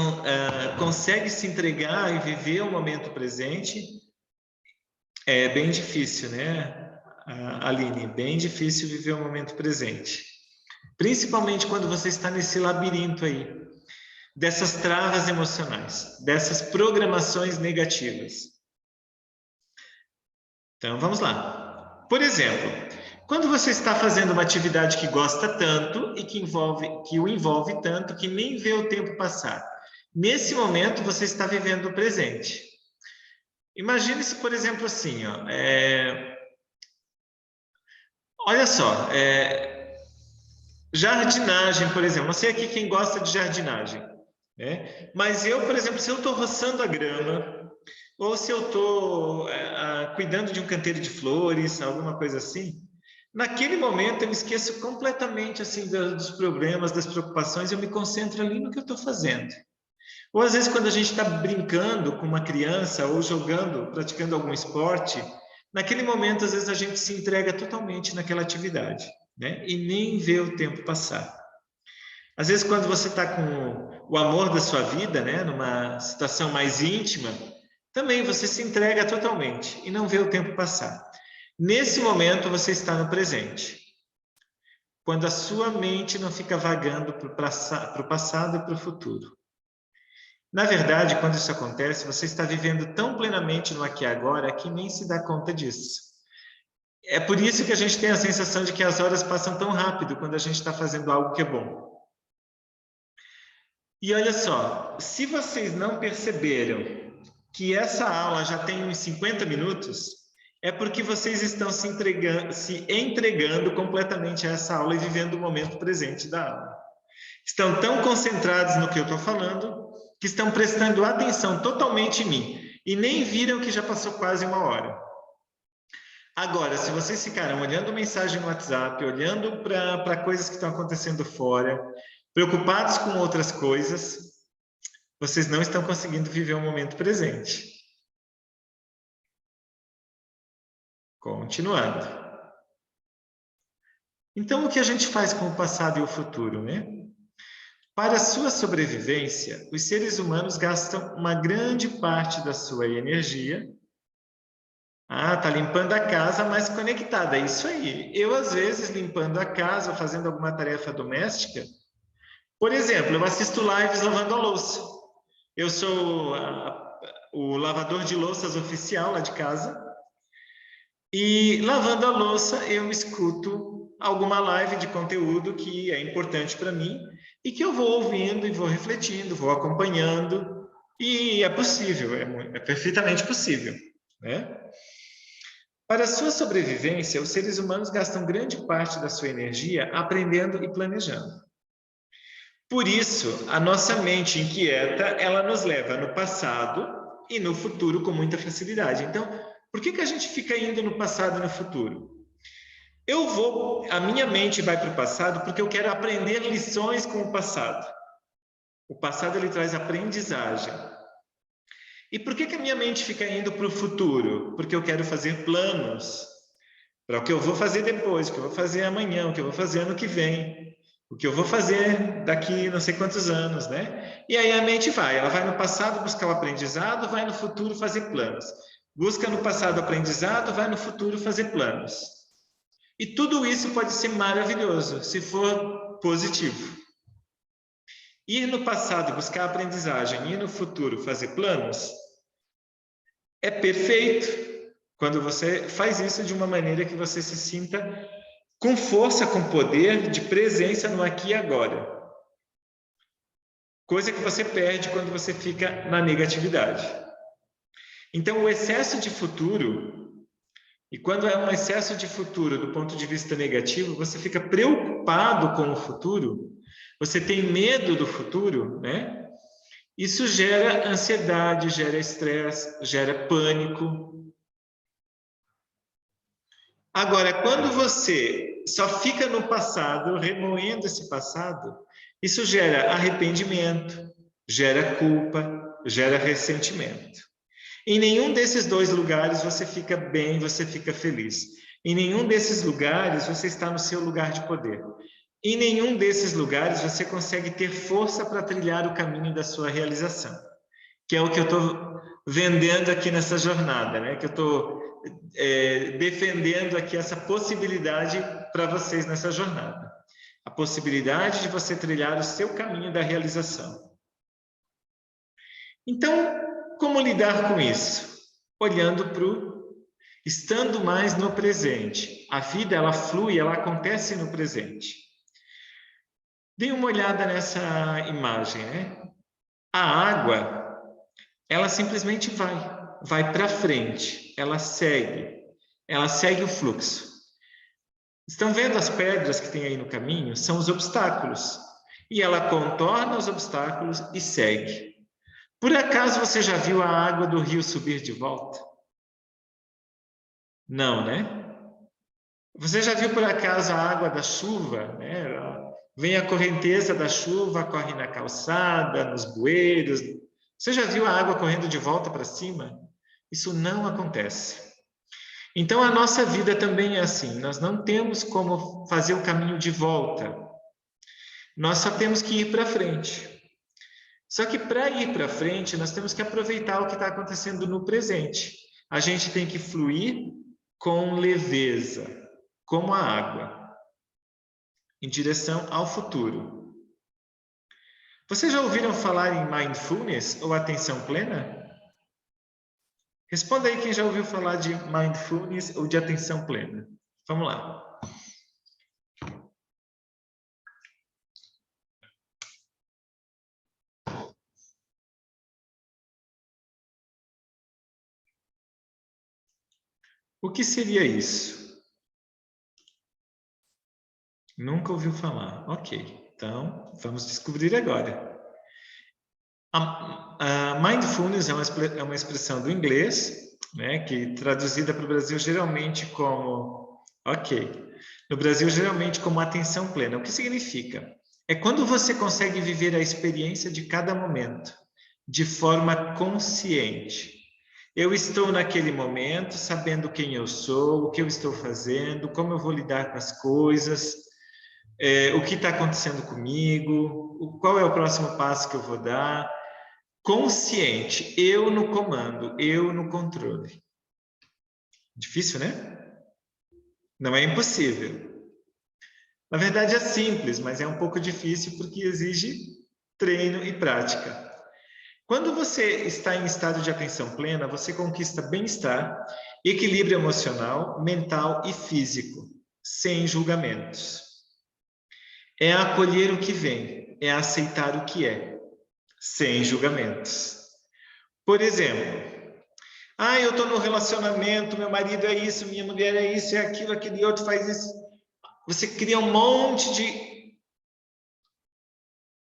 consegue se entregar e viver o momento presente, é bem difícil, né, Aline? Bem difícil viver o momento presente. Principalmente quando você está nesse labirinto aí, dessas travas emocionais, dessas programações negativas. Então, vamos lá. Por exemplo, quando você está fazendo uma atividade que gosta tanto e que o envolve tanto que nem vê o tempo passar, nesse momento você está vivendo o presente. Imagine-se, por exemplo, assim, ó, olha só, jardinagem, por exemplo. Não sei aqui quem gosta de jardinagem, né? Mas eu, por exemplo, se eu estou roçando a grama, ou se eu estou cuidando de um canteiro de flores, alguma coisa assim, naquele momento eu me esqueço completamente assim dos problemas, das preocupações, eu me concentro ali no que eu estou fazendo. Ou às vezes quando a gente está brincando com uma criança ou jogando, praticando algum esporte, naquele momento às vezes a gente se entrega totalmente naquela atividade, né? E nem vê o tempo passar. Às vezes quando você está com o amor da sua vida, né, numa situação mais íntima, também você se entrega totalmente e não vê o tempo passar. Nesse momento você está no presente. Quando a sua mente não fica vagando para o passado e para o futuro. Na verdade, quando isso acontece, você está vivendo tão plenamente no aqui e agora que nem se dá conta disso. É por isso que a gente tem a sensação de que as horas passam tão rápido quando a gente está fazendo algo que é bom. E olha só, se vocês não perceberam que essa aula já tem uns 50 minutos, é porque vocês estão se entregando completamente a essa aula e vivendo o momento presente da aula. Estão tão concentrados no que eu estou falando, que estão prestando atenção totalmente em mim e nem viram que já passou quase uma hora. Agora, se vocês ficaram olhando mensagem no WhatsApp, olhando para coisas que estão acontecendo fora, preocupados com outras coisas, vocês não estão conseguindo viver o momento presente. Continuando. Então, o que a gente faz com o passado e o futuro, né? Para a sua sobrevivência, os seres humanos gastam uma grande parte da sua energia. Ah, tá limpando a casa, mas conectada. É isso aí. Eu, às vezes, limpando a casa ou fazendo alguma tarefa doméstica, por exemplo, eu assisto lives lavando a louça. Eu sou o lavador de louças oficial lá de casa. E lavando a louça, eu escuto alguma live de conteúdo que é importante para mim e que eu vou ouvindo e vou refletindo, vou acompanhando. E é possível, é perfeitamente possível, né? Para a sua sobrevivência, os seres humanos gastam grande parte da sua energia aprendendo e planejando. Por isso, a nossa mente inquieta, ela nos leva no passado e no futuro com muita facilidade. Então, por que a gente fica indo no passado e no futuro? A minha mente vai para o passado porque eu quero aprender lições com o passado. O passado ele traz aprendizagem. E por que a minha mente fica indo para o futuro? Porque eu quero fazer planos para o que eu vou fazer depois, o que eu vou fazer amanhã, o que eu vou fazer ano que vem, o que eu vou fazer daqui não sei quantos anos, né? E aí a mente ela vai no passado buscar o aprendizado, vai no futuro fazer planos. Busca no passado o aprendizado, vai no futuro fazer planos. E tudo isso pode ser maravilhoso, se for positivo. Ir no passado buscar aprendizagem, ir no futuro fazer planos, é perfeito quando você faz isso de uma maneira que você se sinta com força, com poder de presença no aqui e agora. Coisa que você perde quando você fica na negatividade. Então, o excesso de futuro, e quando é um excesso de futuro do ponto de vista negativo, você fica preocupado com o futuro, você tem medo do futuro, né? Isso gera ansiedade, gera estresse, gera pânico. Agora, quando você só fica no passado, remoendo esse passado, isso gera arrependimento, gera culpa, gera ressentimento. Em nenhum desses dois lugares você fica bem, você fica feliz. Em nenhum desses lugares você está no seu lugar de poder. Em nenhum desses lugares você consegue ter força para trilhar o caminho da sua realização, que é o que eu estou vendendo aqui nessa jornada, né? Que eu estou defendendo aqui essa possibilidade para vocês nessa jornada. A possibilidade de você trilhar o seu caminho da realização. Então, como lidar com isso? Olhando estando mais no presente. A vida, ela flui, ela acontece no presente. Dê uma olhada nessa imagem, né? A água, ela simplesmente vai para frente, ela segue o fluxo. Estão vendo as pedras que tem aí no caminho? São os obstáculos. E ela contorna os obstáculos e segue. Por acaso você já viu a água do rio subir de volta? Não, né? Você já viu por acaso a água da chuva, né? Vem a correnteza da chuva, corre na calçada, nos bueiros. Você já viu a água correndo de volta para cima? Isso não acontece. Então a nossa vida também é assim. Nós não temos como fazer o caminho de volta. Nós só temos que ir para frente. Só que para ir para frente, nós temos que aproveitar o que está acontecendo no presente. A gente tem que fluir com leveza, como a água, em direção ao futuro. Vocês já ouviram falar em mindfulness ou atenção plena? Responda aí quem já ouviu falar de mindfulness ou de atenção plena. Vamos lá. O que seria isso? Nunca ouviu falar. Ok, então vamos descobrir agora. A mindfulness é uma expressão do inglês, né, que traduzida para o Brasil geralmente como... Ok. No Brasil, geralmente como atenção plena. O que significa? É quando você consegue viver a experiência de cada momento de forma consciente, Eu estou naquele momento, sabendo quem eu sou, o que eu estou fazendo, como eu vou lidar com as coisas, o que está acontecendo comigo, qual é o próximo passo que eu vou dar. Consciente, eu no comando, eu no controle. Difícil, né? Não é impossível. Na verdade é simples, mas é um pouco difícil porque exige treino e prática. Quando você está em estado de atenção plena, você conquista bem-estar, equilíbrio emocional, mental e físico, sem julgamentos. É acolher o que vem, é aceitar o que é, sem julgamentos. Por exemplo, eu estou no relacionamento, meu marido é isso, minha mulher é isso, é aquilo, aquele outro faz isso. Você cria um monte de...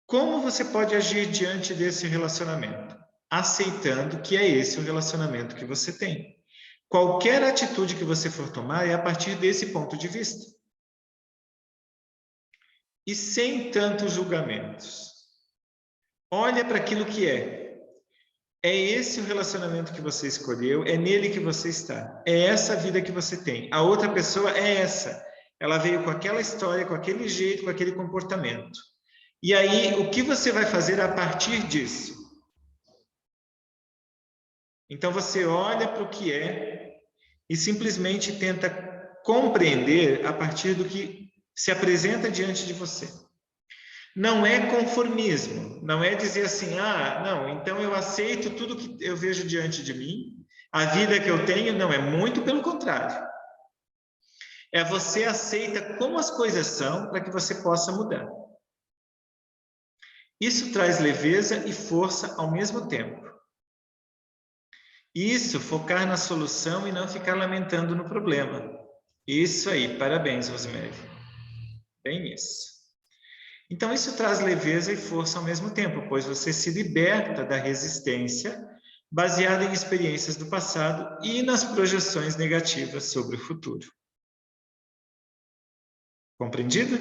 Como você pode agir diante desse relacionamento? Aceitando que é esse o relacionamento que você tem. Qualquer atitude que você for tomar é a partir desse ponto de vista. E sem tantos julgamentos. Olha para aquilo que é. É esse o relacionamento que você escolheu, é nele que você está. É essa a vida que você tem. A outra pessoa é essa. Ela veio com aquela história, com aquele jeito, com aquele comportamento. E aí, o que você vai fazer a partir disso? Então, você olha para o que é e simplesmente tenta compreender a partir do que se apresenta diante de você. Não é conformismo, não é dizer assim, não, então eu aceito tudo que eu vejo diante de mim, a vida que eu tenho, não, é muito pelo contrário. É você aceita como as coisas são para que você possa mudar. Isso traz leveza e força ao mesmo tempo. Isso, focar na solução e não ficar lamentando no problema. Isso aí, parabéns, Rosemary. Bem isso. Então, isso traz leveza e força ao mesmo tempo, pois você se liberta da resistência baseada em experiências do passado e nas projeções negativas sobre o futuro. Compreendido?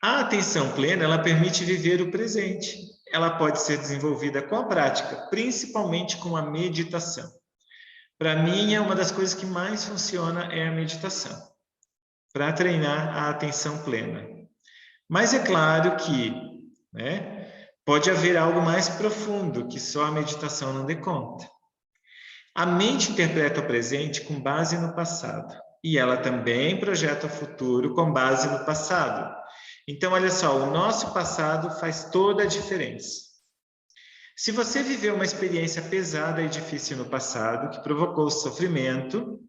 A atenção plena, ela permite viver o presente. Ela pode ser desenvolvida com a prática, principalmente com a meditação. Para mim, uma das coisas que mais funciona é a meditação, para treinar a atenção plena. Mas é claro que, pode haver algo mais profundo que só a meditação não dê conta. A mente interpreta o presente com base no passado. E ela também projeta o futuro com base no passado. Então, olha só, o nosso passado faz toda a diferença. Se você viveu uma experiência pesada e difícil no passado, que provocou sofrimento,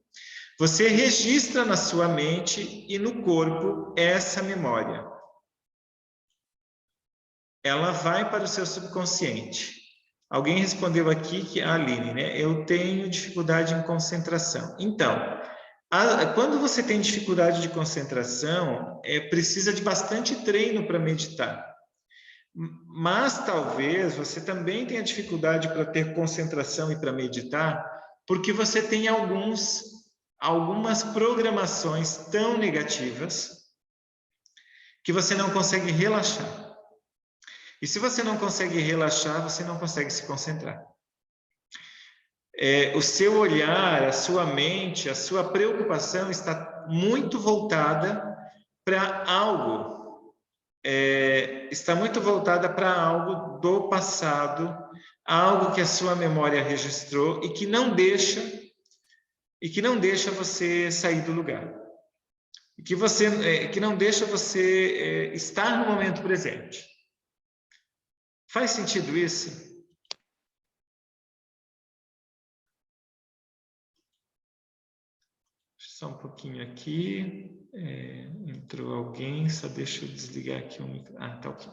você registra na sua mente e no corpo essa memória. Ela vai para o seu subconsciente. Alguém respondeu aqui que a Aline, eu tenho dificuldade em concentração. Então, quando você tem dificuldade de concentração, precisa de bastante treino para meditar. Mas talvez você também tenha dificuldade para ter concentração e para meditar, porque você tem algumas programações tão negativas que você não consegue relaxar. E se você não consegue relaxar, você não consegue se concentrar. O seu olhar, a sua mente, a sua preocupação está muito voltada para algo. Está muito voltada para algo do passado, algo que a sua memória registrou e que não deixa você sair do lugar. Que não deixa você estar no momento presente. Faz sentido isso? Só um pouquinho aqui. Entrou alguém, só deixa eu desligar aqui o micro. Tá ok.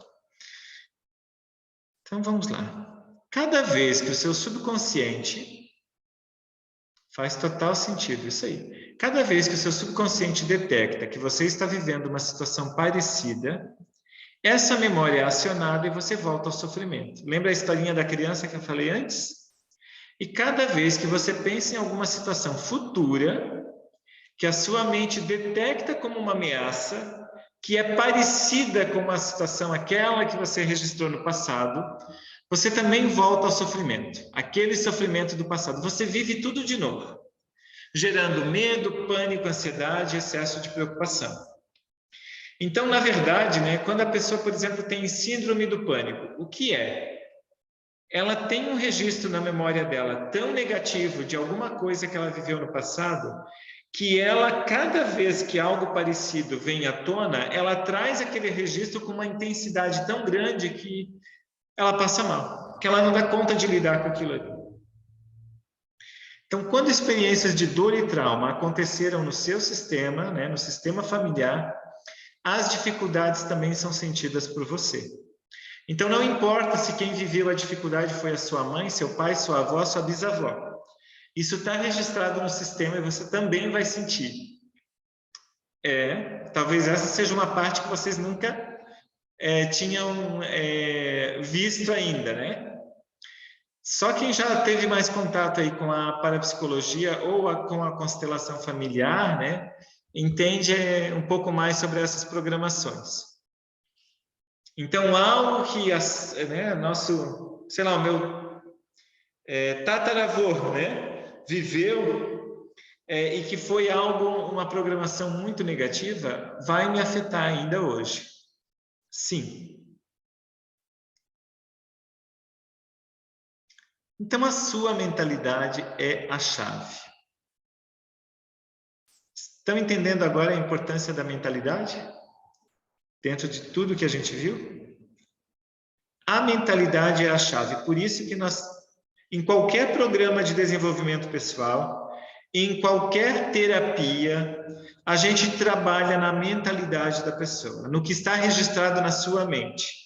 Então vamos lá. Cada vez que o seu subconsciente... Faz total sentido isso aí. Cada vez que o seu subconsciente detecta que você está vivendo uma situação parecida, essa memória é acionada e você volta ao sofrimento. Lembra a historinha da criança que eu falei antes? E cada vez que você pensa em alguma situação futura, que a sua mente detecta como uma ameaça, que é parecida com uma situação aquela que você registrou no passado, você também volta ao sofrimento, aquele sofrimento do passado. Você vive tudo de novo, gerando medo, pânico, ansiedade, excesso de preocupação. Então, na verdade, né, quando a pessoa, por exemplo, tem síndrome do pânico, o que é? Ela tem um registro na memória dela tão negativo de alguma coisa que ela viveu no passado, que ela, cada vez que algo parecido vem à tona, ela traz aquele registro com uma intensidade tão grande que ela passa mal, que ela não dá conta de lidar com aquilo ali. Então, quando experiências de dor e trauma aconteceram no seu sistema, né, no sistema familiar, as dificuldades também são sentidas por você. Então, não importa se quem viveu a dificuldade foi a sua mãe, seu pai, sua avó, sua bisavó. Isso está registrado no sistema e você também vai sentir. Talvez essa seja uma parte que vocês nunca tinham visto ainda, né? Só quem já teve mais contato aí com a parapsicologia ou com a constelação familiar, né, entende um pouco mais sobre essas programações. Então, algo que nosso, sei lá, o meu tataravô, né, viveu e que foi uma programação muito negativa, vai me afetar ainda hoje. Sim. Então, a sua mentalidade é a chave. Estão entendendo agora a importância da mentalidade? Dentro de tudo que a gente viu? A mentalidade é a chave. Por isso que nós, em qualquer programa de desenvolvimento pessoal, em qualquer terapia, a gente trabalha na mentalidade da pessoa, no que está registrado na sua mente.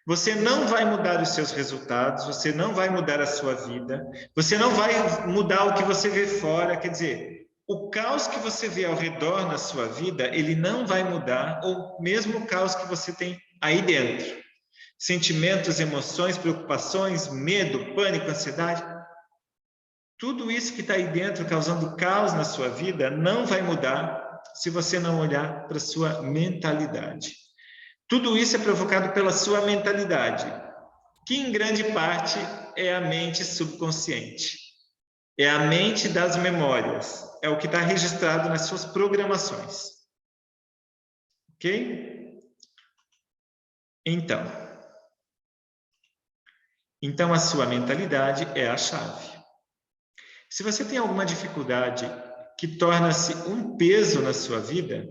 Você não vai mudar os seus resultados, você não vai mudar a sua vida, você não vai mudar o que você vê fora, quer dizer, o caos que você vê ao redor na sua vida, ele não vai mudar, ou mesmo o caos que você tem aí dentro. Sentimentos, emoções, preocupações, medo, pânico, ansiedade, tudo isso que está aí dentro causando caos na sua vida não vai mudar se você não olhar para a sua mentalidade. Tudo isso é provocado pela sua mentalidade, que em grande parte é a mente subconsciente. É a mente das memórias. É o que está registrado nas suas programações. Ok? Então a sua mentalidade é a chave. Se você tem alguma dificuldade que torna-se um peso na sua vida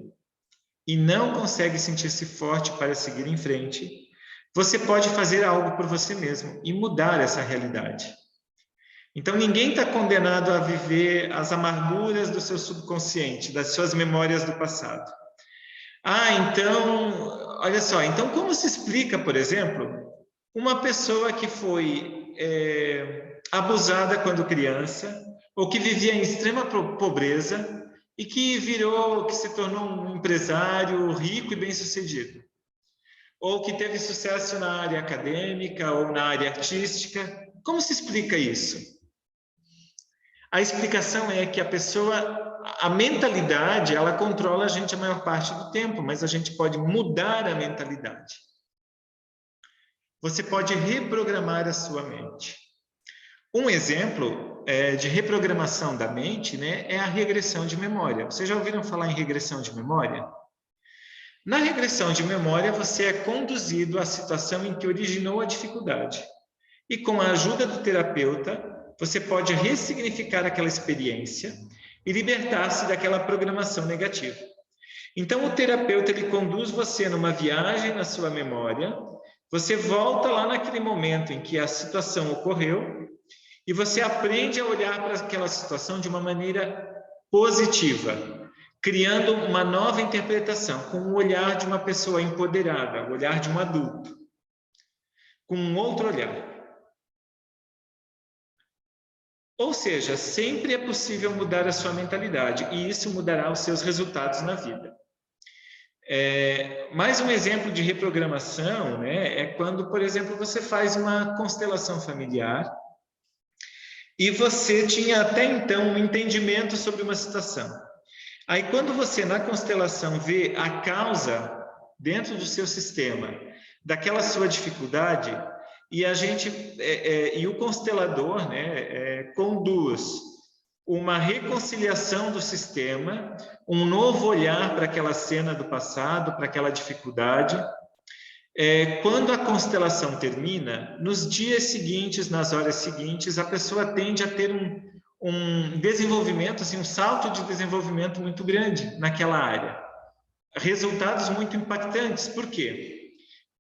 e não consegue sentir-se forte para seguir em frente, você pode fazer algo por você mesmo e mudar essa realidade. Então, ninguém está condenado a viver as amarguras do seu subconsciente, das suas memórias do passado. Então, olha só, então como se explica, por exemplo, uma pessoa que foi abusada quando criança, ou que vivia em extrema pobreza, e que se tornou um empresário rico e bem-sucedido, ou que teve sucesso na área acadêmica ou na área artística. Como se explica isso? A explicação é que a mentalidade, ela controla a gente a maior parte do tempo, mas a gente pode mudar a mentalidade. Você pode reprogramar a sua mente. Um exemplo de reprogramação da mente, né, é a regressão de memória. Vocês já ouviram falar em regressão de memória? Na regressão de memória, você é conduzido à situação em que originou a dificuldade. E com a ajuda do terapeuta, você pode ressignificar aquela experiência e libertar-se daquela programação negativa. Então, o terapeuta ele conduz você numa viagem na sua memória, você volta lá naquele momento em que a situação ocorreu e você aprende a olhar para aquela situação de uma maneira positiva, criando uma nova interpretação, com o olhar de uma pessoa empoderada, o olhar de um adulto, com um outro olhar. Ou seja, sempre é possível mudar a sua mentalidade e isso mudará os seus resultados na vida. Mais um exemplo de reprogramação, né, é quando, por exemplo, você faz uma constelação familiar e você tinha até então um entendimento sobre uma situação. Aí, quando você, na constelação, vê a causa dentro do seu sistema daquela sua dificuldade, e a gente e o constelador, né, conduz uma reconciliação do sistema, um novo olhar para aquela cena do passado, para aquela dificuldade. Quando a constelação termina, nos dias seguintes, nas horas seguintes, a pessoa tende a ter um desenvolvimento, assim, um salto de desenvolvimento muito grande naquela área. Resultados muito impactantes. Por quê?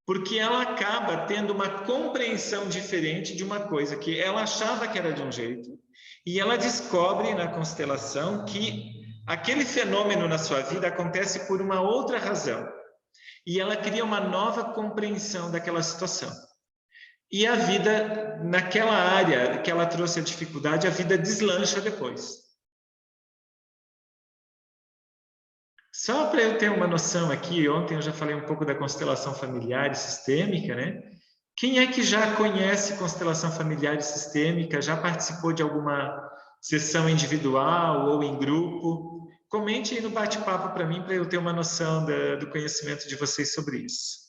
Porque ela acaba tendo uma compreensão diferente de uma coisa que ela achava que era de um jeito, e ela descobre na constelação que aquele fenômeno na sua vida acontece por uma outra razão. E ela cria uma nova compreensão daquela situação. E a vida, naquela área que ela trouxe a dificuldade, a vida deslancha depois. Só para eu ter uma noção aqui, ontem eu já falei um pouco da constelação familiar e sistêmica, né? Quem é que já conhece constelação familiar e sistêmica, já participou de alguma sessão individual ou em grupo? Comente aí no bate-papo para mim, para eu ter uma noção do conhecimento de vocês sobre isso.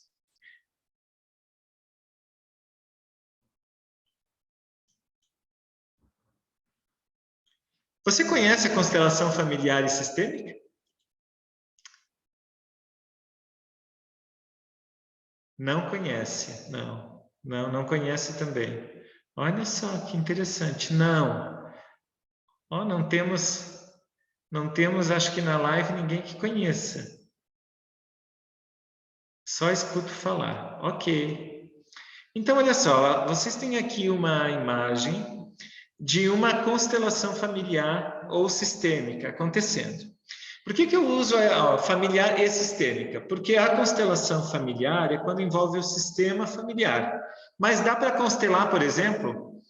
Você conhece a constelação familiar e sistêmica? Não conhece, não. Não conhece também. Olha só que interessante. Não. Não temos, acho que na live, ninguém que conheça. Só escuto falar. Ok. Então, olha só, vocês têm aqui uma imagem de uma constelação familiar ou sistêmica acontecendo. Por que eu uso a familiar e sistêmica? Porque a constelação familiar é quando envolve o sistema familiar. Mas dá para constelar, por exemplo,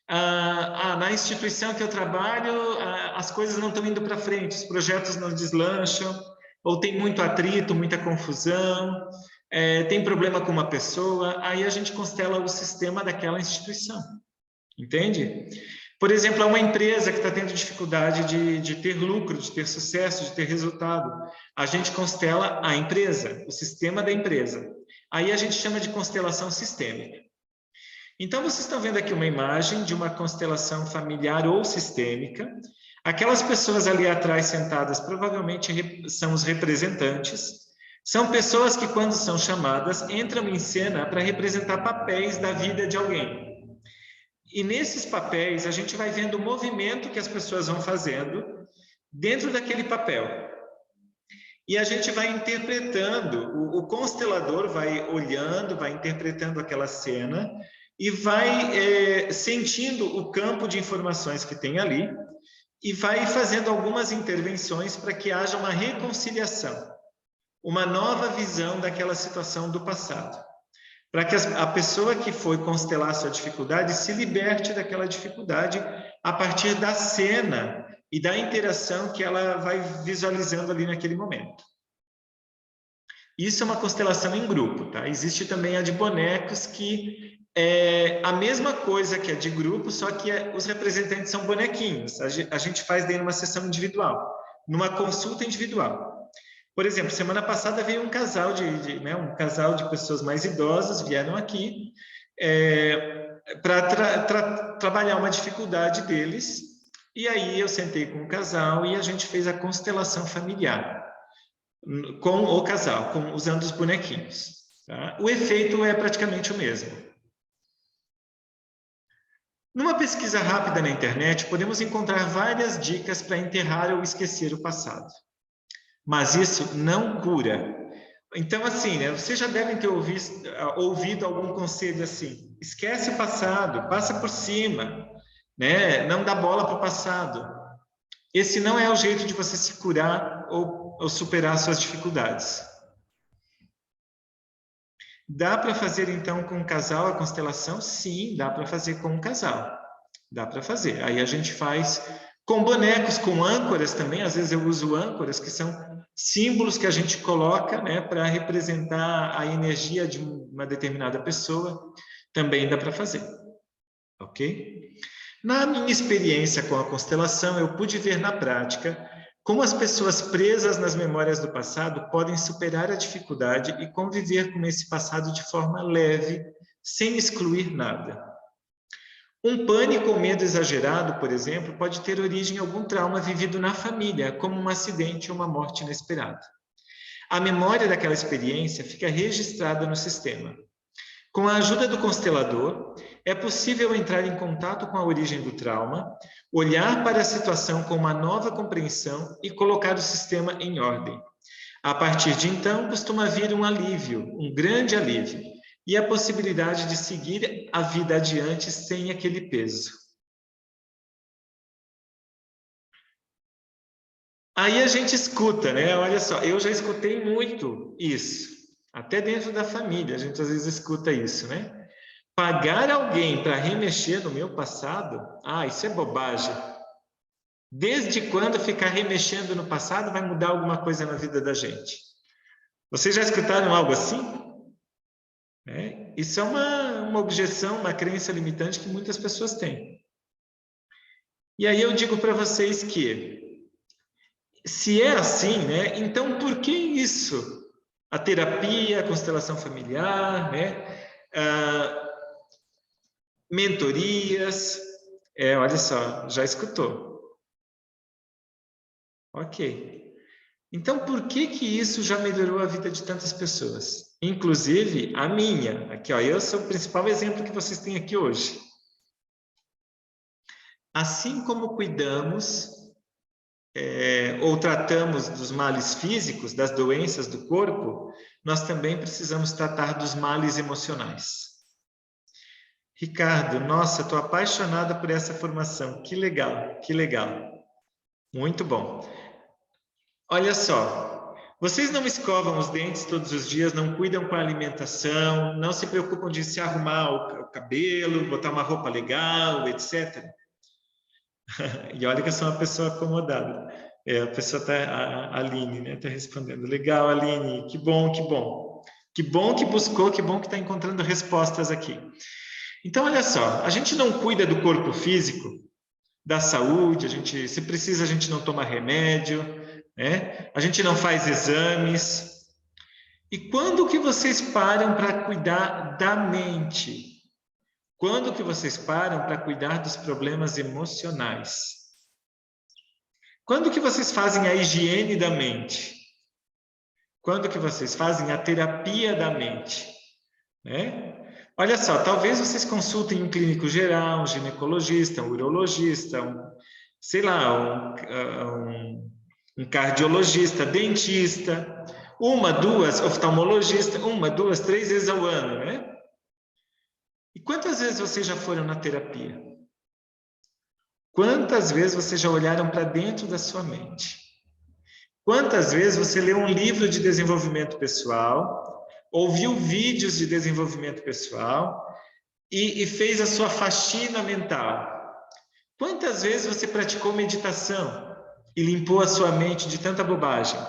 na instituição que eu trabalho, as coisas não estão indo para frente, os projetos não deslancham, ou tem muito atrito, muita confusão, tem problema com uma pessoa, aí a gente constela o sistema daquela instituição. Entende? Por exemplo, é uma empresa que está tendo dificuldade de ter lucro, de ter sucesso, de ter resultado. A gente constela a empresa, o sistema da empresa. Aí a gente chama de constelação sistêmica. Então, vocês estão vendo aqui uma imagem de uma constelação familiar ou sistêmica. Aquelas pessoas ali atrás sentadas provavelmente são os representantes. São pessoas que, quando são chamadas, entram em cena para representar papéis da vida de alguém. E nesses papéis, a gente vai vendo o movimento que as pessoas vão fazendo dentro daquele papel. E a gente vai interpretando, o constelador vai olhando, vai interpretando aquela cena e vai sentindo o campo de informações que tem ali e vai fazendo algumas intervenções para que haja uma reconciliação, uma nova visão daquela situação do passado. Para que a pessoa que foi constelar sua dificuldade se liberte daquela dificuldade a partir da cena e da interação que ela vai visualizando ali naquele momento. Isso é uma constelação em grupo, tá? Existe também a de bonecos, que é a mesma coisa que a de grupo, só que os representantes são bonequinhos. A gente faz daí numa sessão individual, numa consulta individual. Por exemplo, semana passada veio um casal um casal de pessoas mais idosas, vieram aqui para trabalhar uma dificuldade deles, e aí eu sentei com o casal e a gente fez a constelação familiar com o casal, usando os bonequinhos. Tá? O efeito é praticamente o mesmo. Numa pesquisa rápida na internet, podemos encontrar várias dicas para enterrar ou esquecer o passado. Mas isso não cura. Então, assim, né, vocês já devem ter ouvido algum conselho assim: esquece o passado, passa por cima, né? Não dá bola para o passado. Esse não é o jeito de você se curar ou superar suas dificuldades. Dá para fazer, então, com um casal a constelação? Sim, dá para fazer com um casal. Dá para fazer. Aí a gente faz com bonecos, com âncoras também. Às vezes eu uso âncoras, que são símbolos que a gente coloca, né, para representar a energia de uma determinada pessoa. Também dá para fazer. Ok? Na minha experiência com a constelação, eu pude ver na prática como as pessoas presas nas memórias do passado podem superar a dificuldade e conviver com esse passado de forma leve, sem excluir nada. Um pânico ou medo exagerado, por exemplo, pode ter origem em algum trauma vivido na família, como um acidente ou uma morte inesperada. A memória daquela experiência fica registrada no sistema. Com a ajuda do constelador, é possível entrar em contato com a origem do trauma, olhar para a situação com uma nova compreensão e colocar o sistema em ordem. A partir de então, costuma vir um alívio, um grande alívio, e a possibilidade de seguir a vida adiante sem aquele peso. Aí a gente escuta, né? Olha só, eu já escutei muito isso, até dentro da família, a gente às vezes escuta isso, né? Pagar alguém para remexer no meu passado? Ah, isso é bobagem. Desde quando ficar remexendo no passado vai mudar alguma coisa na vida da gente? Vocês já escutaram algo assim? Isso é uma objeção, uma crença limitante que muitas pessoas têm. E aí eu digo para vocês que, se é assim, né, então por que isso? A terapia, a constelação familiar, né, mentorias, olha só, já escutou. Ok. Então, por que isso já melhorou a vida de tantas pessoas? Inclusive a minha. Aqui, ó, eu sou o principal exemplo que vocês têm aqui hoje. Assim como cuidamos ou tratamos dos males físicos, das doenças do corpo, nós também precisamos tratar dos males emocionais. Ricardo, nossa, estou apaixonada por essa formação. Que legal, que legal. Muito bom. Olha só, vocês não escovam os dentes todos os dias, não cuidam com a alimentação, não se preocupam de se arrumar o cabelo, botar uma roupa legal, etc. E olha que eu sou uma pessoa acomodada. A pessoa está, a Aline, né, está respondendo. Legal, Aline, que bom, que bom. Que bom que buscou, que bom que está encontrando respostas aqui. Então, olha só, a gente não cuida do corpo físico, da saúde, se precisa, a gente não toma remédio, né? A gente não faz exames. E quando que vocês param para cuidar da mente? Quando que vocês param para cuidar dos problemas emocionais? Quando que vocês fazem a higiene da mente? Quando que vocês fazem a terapia da mente? Né? Olha só, talvez vocês consultem um clínico geral, um ginecologista, um urologista, sei lá, um cardiologista, dentista, uma, duas, oftalmologista, uma, duas, 3 vezes ao ano, né? E quantas vezes vocês já foram na terapia? Quantas vezes vocês já olharam para dentro da sua mente? Quantas vezes você leu um livro de desenvolvimento pessoal, ouviu vídeos de desenvolvimento pessoal e fez a sua faxina mental? Quantas vezes você praticou meditação e limpou a sua mente de tanta bobagem?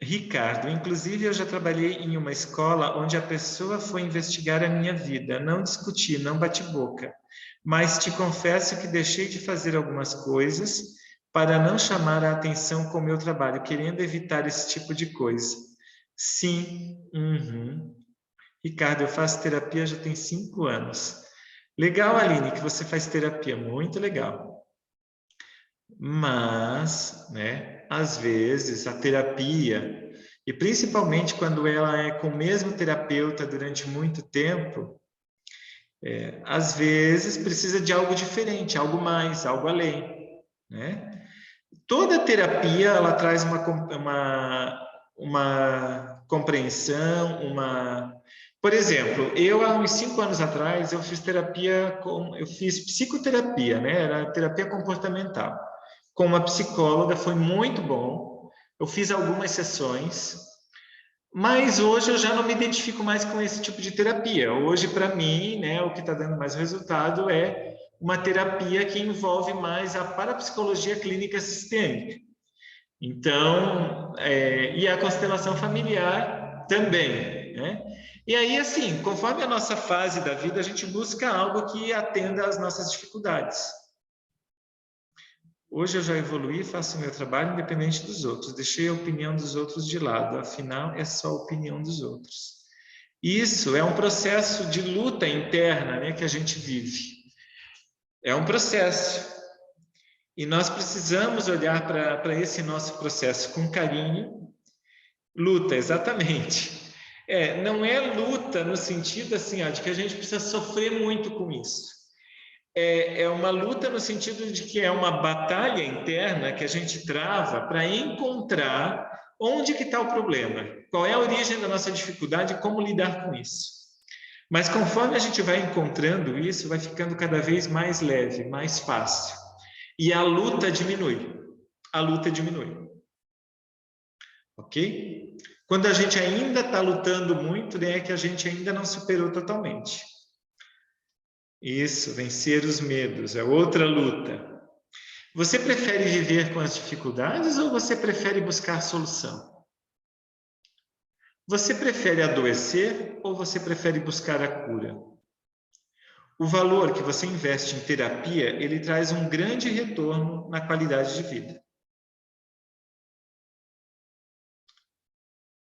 Ricardo, inclusive eu já trabalhei em uma escola onde a pessoa foi investigar a minha vida, não discuti, não bati boca, mas te confesso que deixei de fazer algumas coisas para não chamar a atenção com o meu trabalho, querendo evitar esse tipo de coisa. Sim, Ricardo, eu faço terapia já tem 5 anos. Legal, Aline, que você faz terapia, muito legal. Mas, né, às vezes a terapia, e principalmente quando ela é com o mesmo terapeuta durante muito tempo, às vezes precisa de algo diferente, algo mais, algo além, né? Toda terapia, ela traz uma compreensão, Por exemplo, eu há uns 5 anos atrás, eu fiz psicoterapia, né? Era terapia comportamental. Com uma psicóloga, foi muito bom. Eu fiz algumas sessões, mas hoje eu já não me identifico mais com esse tipo de terapia. Hoje, para mim, né, o que está dando mais resultado é uma terapia que envolve mais a parapsicologia clínica sistêmica. Então, e a constelação familiar também, né? E aí, assim, conforme a nossa fase da vida, a gente busca algo que atenda às nossas dificuldades. Hoje eu já evoluí, faço o meu trabalho independente dos outros. Deixei a opinião dos outros de lado. Afinal, é só a opinião dos outros. Isso é um processo de luta interna, né, que a gente vive. É um processo. E nós precisamos olhar para esse nosso processo com carinho. Luta, exatamente. Não é luta no sentido assim, de que a gente precisa sofrer muito com isso. É uma luta no sentido de que é uma batalha interna que a gente trava para encontrar onde que está o problema, qual é a origem da nossa dificuldade e como lidar com isso. Mas conforme a gente vai encontrando isso, vai ficando cada vez mais leve, mais fácil. E a luta diminui. A luta diminui. Ok? Quando a gente ainda está lutando muito, é que a gente ainda não superou totalmente. Isso, vencer os medos, é outra luta. Você prefere viver com as dificuldades ou você prefere buscar solução? Você prefere adoecer ou você prefere buscar a cura? O valor que você investe em terapia, ele traz um grande retorno na qualidade de vida.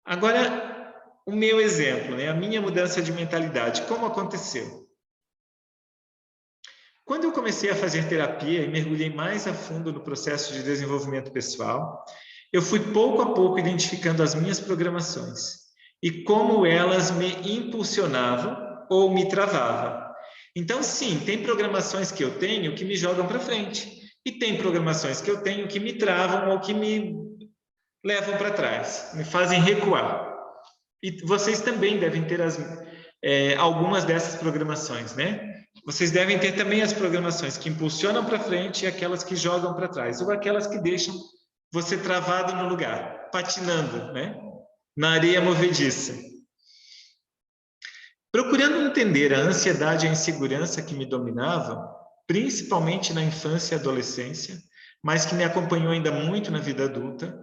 Agora, o meu exemplo, a minha mudança de mentalidade, como aconteceu? Quando eu comecei a fazer terapia e mergulhei mais a fundo no processo de desenvolvimento pessoal, eu fui pouco a pouco identificando as minhas programações e como elas me impulsionavam ou me travavam. Então, sim, tem programações que eu tenho que me jogam para frente e tem programações que eu tenho que me travam ou que me levam para trás, me fazem recuar. E vocês também devem ter algumas dessas programações, né? Vocês devem ter também as programações que impulsionam para frente e aquelas que jogam para trás, ou aquelas que deixam você travado no lugar, patinando, né? Na areia movediça. Procurando entender a ansiedade e a insegurança que me dominavam, principalmente na infância e adolescência, mas que me acompanhou ainda muito na vida adulta,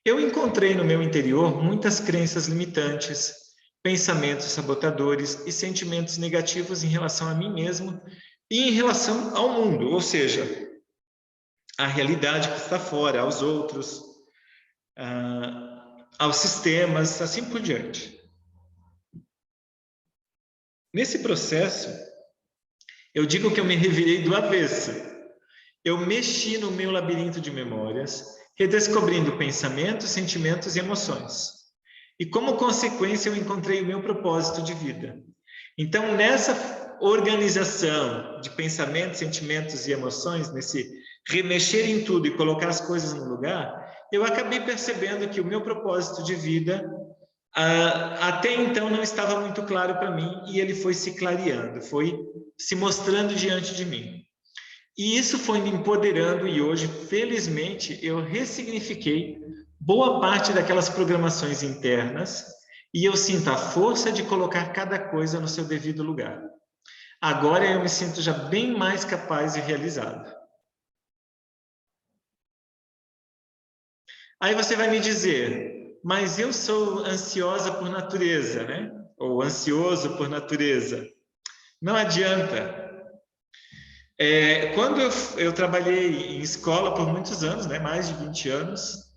eu encontrei no meu interior muitas crenças limitantes, pensamentos sabotadores e sentimentos negativos em relação a mim mesmo e em relação ao mundo, ou seja, à realidade que está fora, aos outros, aos sistemas, assim por diante. Nesse processo, eu digo que eu me revirei do avesso. Eu mexi no meu labirinto de memórias, redescobrindo pensamentos, sentimentos e emoções. E como consequência, eu encontrei o meu propósito de vida. Então, nessa organização de pensamentos, sentimentos e emoções, nesse remexer em tudo e colocar as coisas no lugar, eu acabei percebendo que o meu propósito de vida até então não estava muito claro para mim e ele foi se clareando, foi se mostrando diante de mim. E isso foi me empoderando e hoje, felizmente, eu ressignifiquei boa parte daquelas programações internas e eu sinto a força de colocar cada coisa no seu devido lugar. Agora eu me sinto já bem mais capaz e realizado. Aí você vai me dizer, mas eu sou ansiosa por natureza, né? Ou ansioso por natureza. Não adianta. Quando eu trabalhei em escola por muitos anos, né? Mais de 20 anos,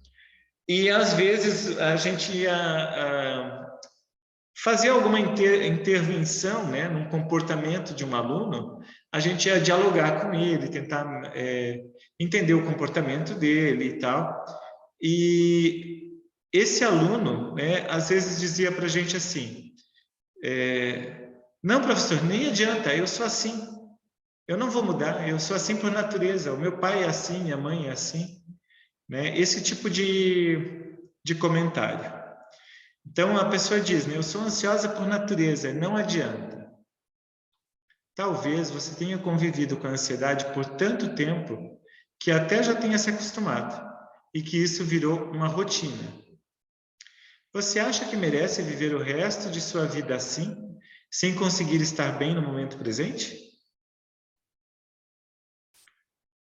e às vezes a gente ia fazer alguma intervenção, né, num comportamento de um aluno, a gente ia dialogar com ele, tentar entender o comportamento dele e tal. E esse aluno, né, às vezes dizia para a gente assim, não, professor, nem adianta, eu sou assim, eu não vou mudar, eu sou assim por natureza, o meu pai é assim, minha mãe é assim, né? Esse tipo de comentário. Então, a pessoa diz, né, eu sou ansiosa por natureza, não adianta. Talvez você tenha convivido com a ansiedade por tanto tempo que até já tenha se acostumado e que isso virou uma rotina. Você acha que merece viver o resto de sua vida assim, sem conseguir estar bem no momento presente?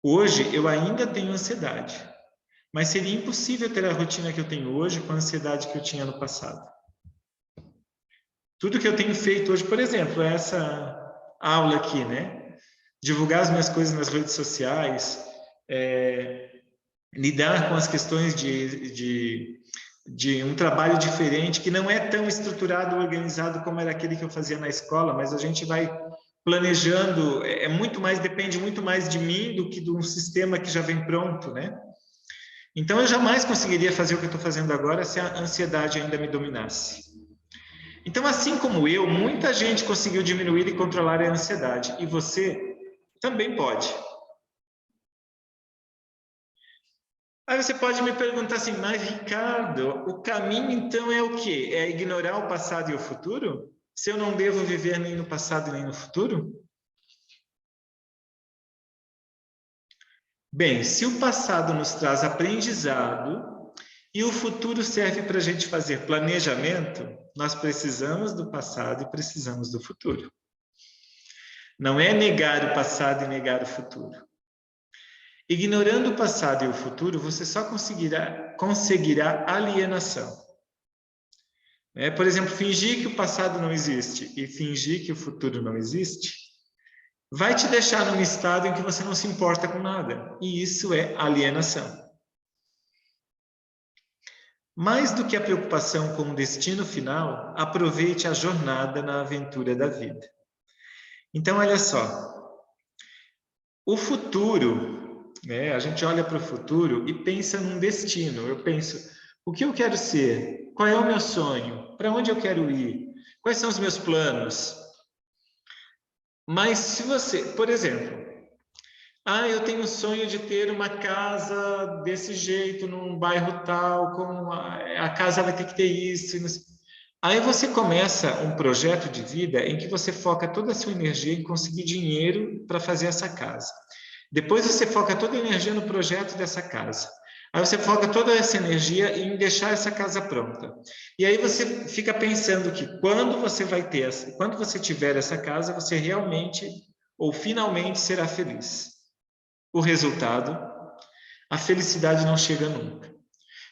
Hoje, eu ainda tenho ansiedade, mas seria impossível ter a rotina que eu tenho hoje com a ansiedade que eu tinha no passado. Tudo que eu tenho feito hoje, por exemplo, essa aula aqui, né? Divulgar as minhas coisas nas redes sociais, lidar com as questões de um trabalho diferente, que não é tão estruturado, organizado como era aquele que eu fazia na escola, mas a gente vai planejando, depende muito mais de mim do que de um sistema que já vem pronto, né? Então, eu jamais conseguiria fazer o que eu estou fazendo agora se a ansiedade ainda me dominasse. Então, assim como eu, muita gente conseguiu diminuir e controlar a ansiedade. E você também pode. Aí você pode me perguntar assim, mas Ricardo, o caminho então é o quê? É ignorar o passado e o futuro? Se eu não devo viver nem no passado nem no futuro? Bem, se o passado nos traz aprendizado e o futuro serve para a gente fazer planejamento, nós precisamos do passado e precisamos do futuro. Não é negar o passado e negar o futuro. Ignorando o passado e o futuro, você só conseguirá alienação. Por exemplo, fingir que o passado não existe e fingir que o futuro não existe, vai te deixar num estado em que você não se importa com nada. E isso é alienação. Mais do que a preocupação com o destino final, aproveite a jornada na aventura da vida. Então, olha só. O futuro, a gente olha para o futuro e pensa num destino. Eu penso, o que eu quero ser? Qual é o meu sonho? Para onde eu quero ir? Quais são os meus planos? Mas se você, por exemplo, eu tenho o sonho de ter uma casa desse jeito, num bairro tal, a casa vai ter que ter isso. Aí você começa um projeto de vida em que você foca toda a sua energia em conseguir dinheiro para fazer essa casa. Depois você foca toda a energia no projeto dessa casa. Aí você foca toda essa energia em deixar essa casa pronta. E aí você fica pensando que quando você tiver essa casa, você realmente ou finalmente será feliz. O resultado, a felicidade não chega nunca.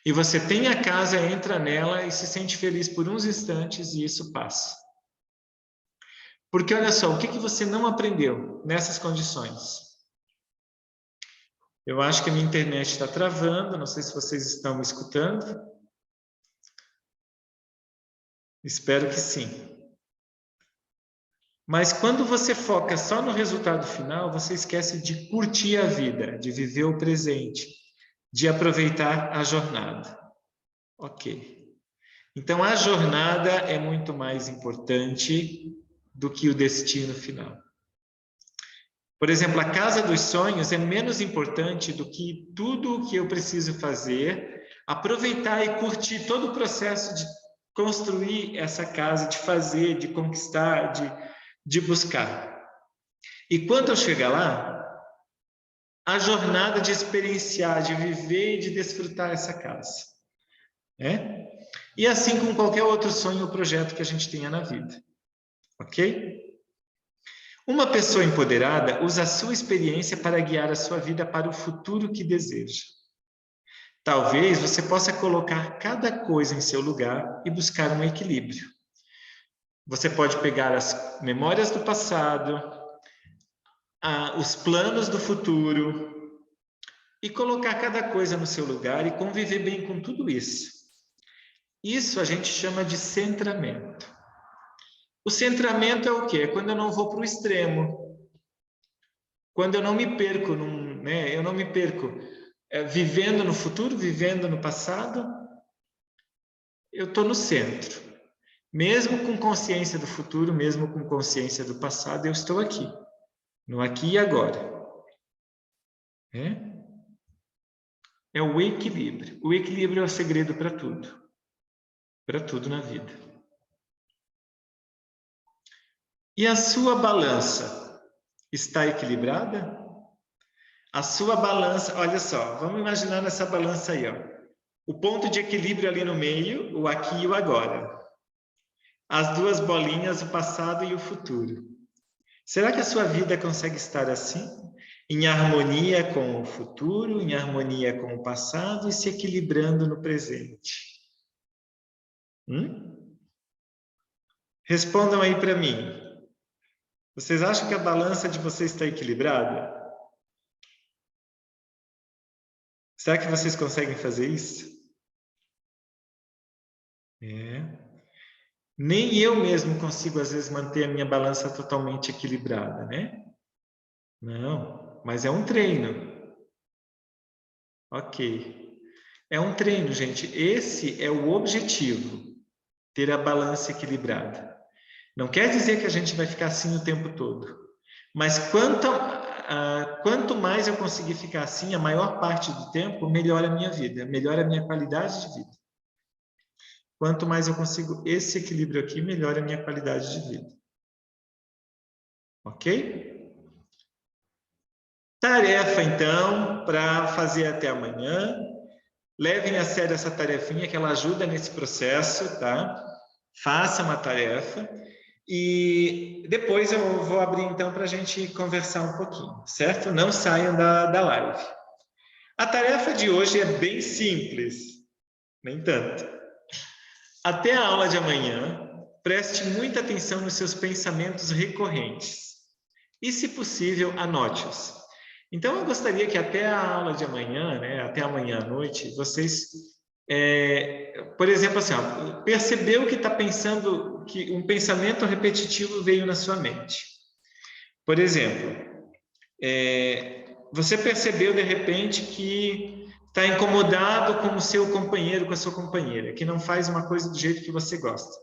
E você tem a casa, entra nela e se sente feliz por uns instantes e isso passa. Porque olha só, o que você não aprendeu nessas condições? Eu acho que a minha internet está travando, não sei se vocês estão me escutando. Espero que sim. Mas quando você foca só no resultado final, você esquece de curtir a vida, de viver o presente, de aproveitar a jornada. Ok. Então, a jornada é muito mais importante do que o destino final. Por exemplo, a casa dos sonhos é menos importante do que tudo o que eu preciso fazer, aproveitar e curtir todo o processo de construir essa casa, de fazer, de conquistar, de buscar. E quando eu chegar lá, a jornada de experienciar, de viver e de desfrutar essa casa. E assim com qualquer outro sonho ou projeto que a gente tenha na vida. Ok? Uma pessoa empoderada usa a sua experiência para guiar a sua vida para o futuro que deseja. Talvez você possa colocar cada coisa em seu lugar e buscar um equilíbrio. Você pode pegar as memórias do passado, os planos do futuro e colocar cada coisa no seu lugar e conviver bem com tudo isso. Isso a gente chama de centramento. O centramento é o quê? É quando eu não vou para o extremo. Quando eu não me perco, eu não me perco vivendo no futuro, vivendo no passado, eu estou no centro. Mesmo com consciência do futuro, mesmo com consciência do passado, eu estou aqui. No aqui e agora. É o equilíbrio. O equilíbrio é o segredo para tudo. Para tudo na vida. E a sua balança está equilibrada? A sua balança, olha só, vamos imaginar nessa balança aí, ó. O ponto de equilíbrio ali no meio, o aqui e o agora. As duas bolinhas, o passado e o futuro. Será que a sua vida consegue estar assim? Em harmonia com o futuro, em harmonia com o passado e se equilibrando no presente? Respondam aí para mim. Vocês acham que a balança de vocês está equilibrada? Será que vocês conseguem fazer isso? Nem eu mesmo consigo, às vezes, manter a minha balança totalmente equilibrada, né? Não, mas é um treino. Ok. É um treino, gente. Esse é o objetivo, ter a balança equilibrada. Não quer dizer que a gente vai ficar assim o tempo todo. Mas quanto mais eu conseguir ficar assim, a maior parte do tempo, melhora a minha vida, melhora a minha qualidade de vida. Quanto mais eu consigo esse equilíbrio aqui, melhora a minha qualidade de vida. Ok? Tarefa, então, para fazer até amanhã. Levem a sério essa tarefinha, que ela ajuda nesse processo, tá? Faça uma tarefa. E depois eu vou abrir, então, para a gente conversar um pouquinho, certo? Não saiam da live. A tarefa de hoje é bem simples, nem tanto. Até a aula de amanhã, preste muita atenção nos seus pensamentos recorrentes. E, se possível, anote-os. Então, eu gostaria que até a aula de amanhã, né, até amanhã à noite, vocês, por exemplo, assim, ó, percebeu que está pensando, que um pensamento repetitivo veio na sua mente. Por exemplo, você percebeu de repente que está incomodado com o seu companheiro, com a sua companheira, que não faz uma coisa do jeito que você gosta.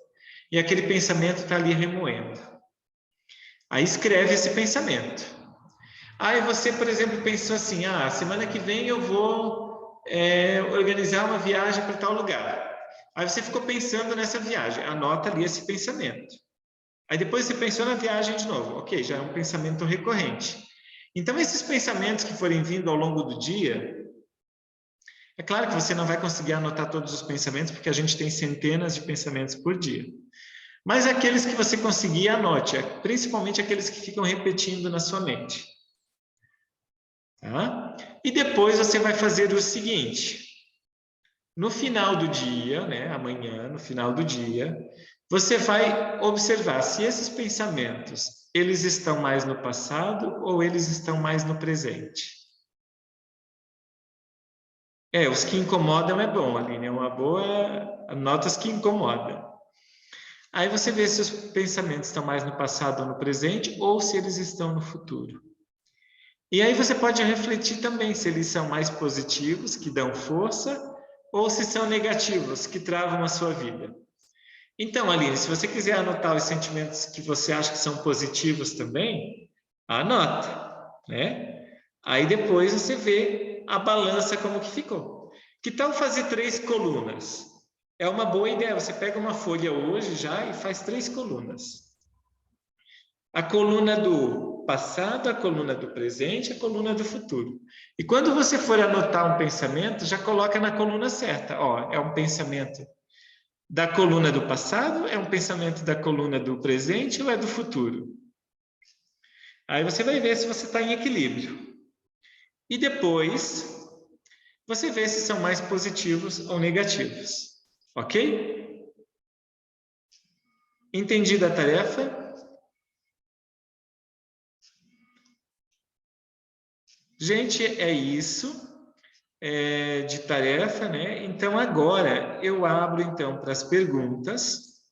E aquele pensamento está ali remoendo. Aí escreve esse pensamento. Aí você, por exemplo, pensou assim, semana que vem eu vou organizar uma viagem para tal lugar. Aí você ficou pensando nessa viagem, anota ali esse pensamento. Aí depois você pensou na viagem de novo, ok, já é um pensamento recorrente. Então, esses pensamentos que forem vindo ao longo do dia, é claro que você não vai conseguir anotar todos os pensamentos, porque a gente tem centenas de pensamentos por dia. Mas aqueles que você conseguir, anote, principalmente aqueles que ficam repetindo na sua mente. Tá? E depois você vai fazer o seguinte, no final do dia, né, amanhã, no final do dia, você vai observar se esses pensamentos, eles estão mais no passado ou eles estão mais no presente. Os que incomodam é bom, Aline, é uma boa, notas que incomodam. Aí você vê se os pensamentos estão mais no passado ou no presente ou se eles estão no futuro. E aí você pode refletir também se eles são mais positivos, que dão força, ou se são negativos, que travam a sua vida. Então, Aline, se você quiser anotar os sentimentos que você acha que são positivos também, anota, né? Aí depois você vê a balança como que ficou. Que tal fazer 3 colunas? É uma boa ideia, você pega uma folha hoje já e faz 3 colunas. A coluna do passado, a coluna do presente, a coluna do futuro. E quando você for anotar um pensamento, já coloca na coluna certa. Ó, é um pensamento da coluna do passado, é um pensamento da coluna do presente ou é do futuro? Aí você vai ver se você está em equilíbrio. E depois, você vê se são mais positivos ou negativos. Ok? Entendida a tarefa? Gente, é isso de tarefa, né? Então, agora eu abro, então, para as perguntas.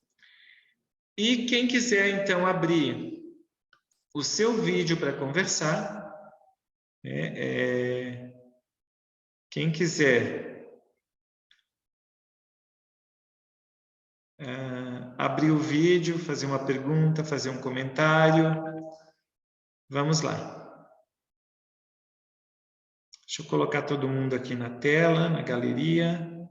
E quem quiser, então, abrir o seu vídeo para conversar, né? Quem quiser abrir o vídeo, fazer uma pergunta, fazer um comentário, vamos lá. Deixa eu colocar todo mundo aqui na tela, na galeria.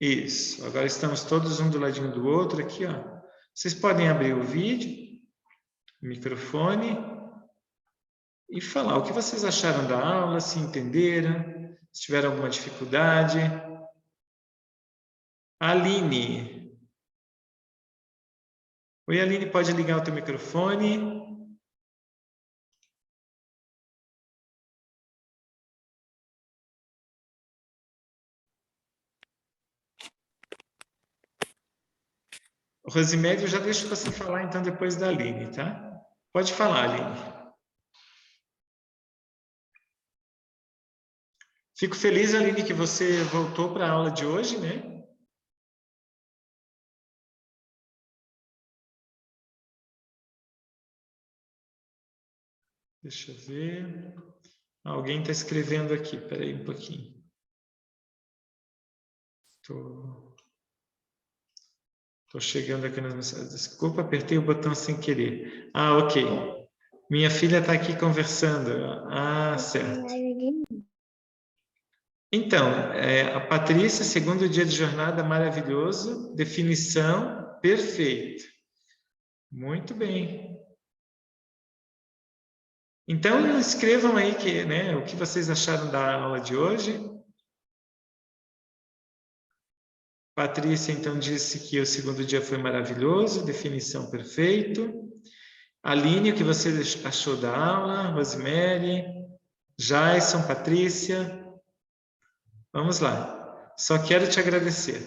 Isso, agora estamos todos um do ladinho do outro aqui, ó. Vocês podem abrir o vídeo, o microfone e falar o que vocês acharam da aula, se entenderam, se tiveram alguma dificuldade. Aline. Oi, Aline, pode ligar o teu microfone. Rosimério, eu já deixo você falar, então, depois da Aline, tá? Pode falar, Aline. Fico feliz, Aline, que você voltou para a aula de hoje, né? Deixa eu ver. Alguém está escrevendo aqui, peraí um pouquinho. Estou chegando aqui nas mensagens. Desculpa, apertei o botão sem querer. Ah, ok. Minha filha está aqui conversando. Ah, certo. Então, a Patrícia, segundo dia de jornada, maravilhoso. Definição, perfeito. Muito bem. Então, escrevam aí o que vocês acharam da aula de hoje. Patrícia, então, disse que o segundo dia foi maravilhoso, definição perfeito. Aline, o que você achou da aula? Rosemary, Jason, Patrícia. Vamos lá. Só quero te agradecer.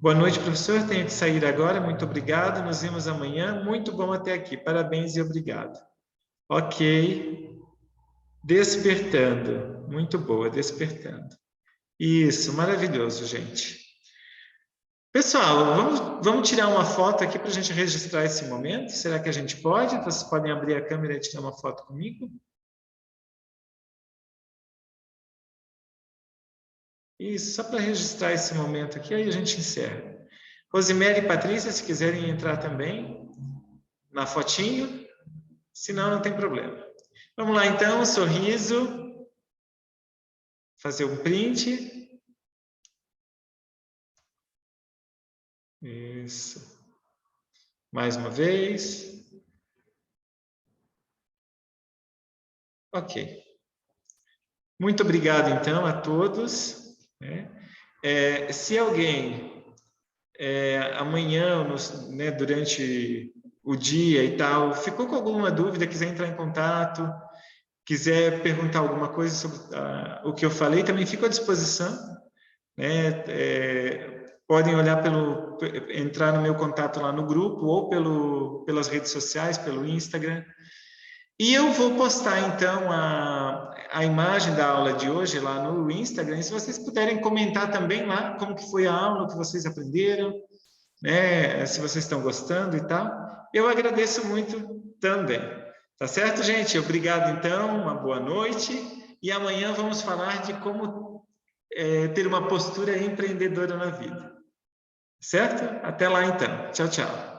Boa noite, professor. Tenho que sair agora. Muito obrigado. Nos vemos amanhã. Muito bom até aqui. Parabéns e obrigado. Ok. Despertando. Muito boa, despertando. Isso, maravilhoso, gente. Pessoal, vamos tirar uma foto aqui para a gente registrar esse momento? Será que a gente pode? Vocês podem abrir a câmera e tirar uma foto comigo? Isso, só para registrar esse momento aqui, aí a gente encerra. Rosemary e Patrícia, se quiserem entrar também na fotinho, senão não tem problema. Vamos lá então, sorriso, fazer um print. Isso. Mais uma vez. Ok. Muito obrigado então a todos. Se alguém amanhã, durante o dia e tal, ficou com alguma dúvida, quiser entrar em contato, quiser perguntar alguma coisa sobre o que eu falei, também fico à disposição. Podem olhar entrar no meu contato lá no grupo ou pelas redes sociais, pelo Instagram. E eu vou postar, então, a imagem da aula de hoje lá no Instagram. E se vocês puderem comentar também lá como que foi a aula, o que vocês aprenderam, se vocês estão gostando e tal, eu agradeço muito também. Tá certo, gente? Obrigado, então. Uma boa noite. E amanhã vamos falar de como ter uma postura empreendedora na vida. Certo? Até lá, então. Tchau, tchau.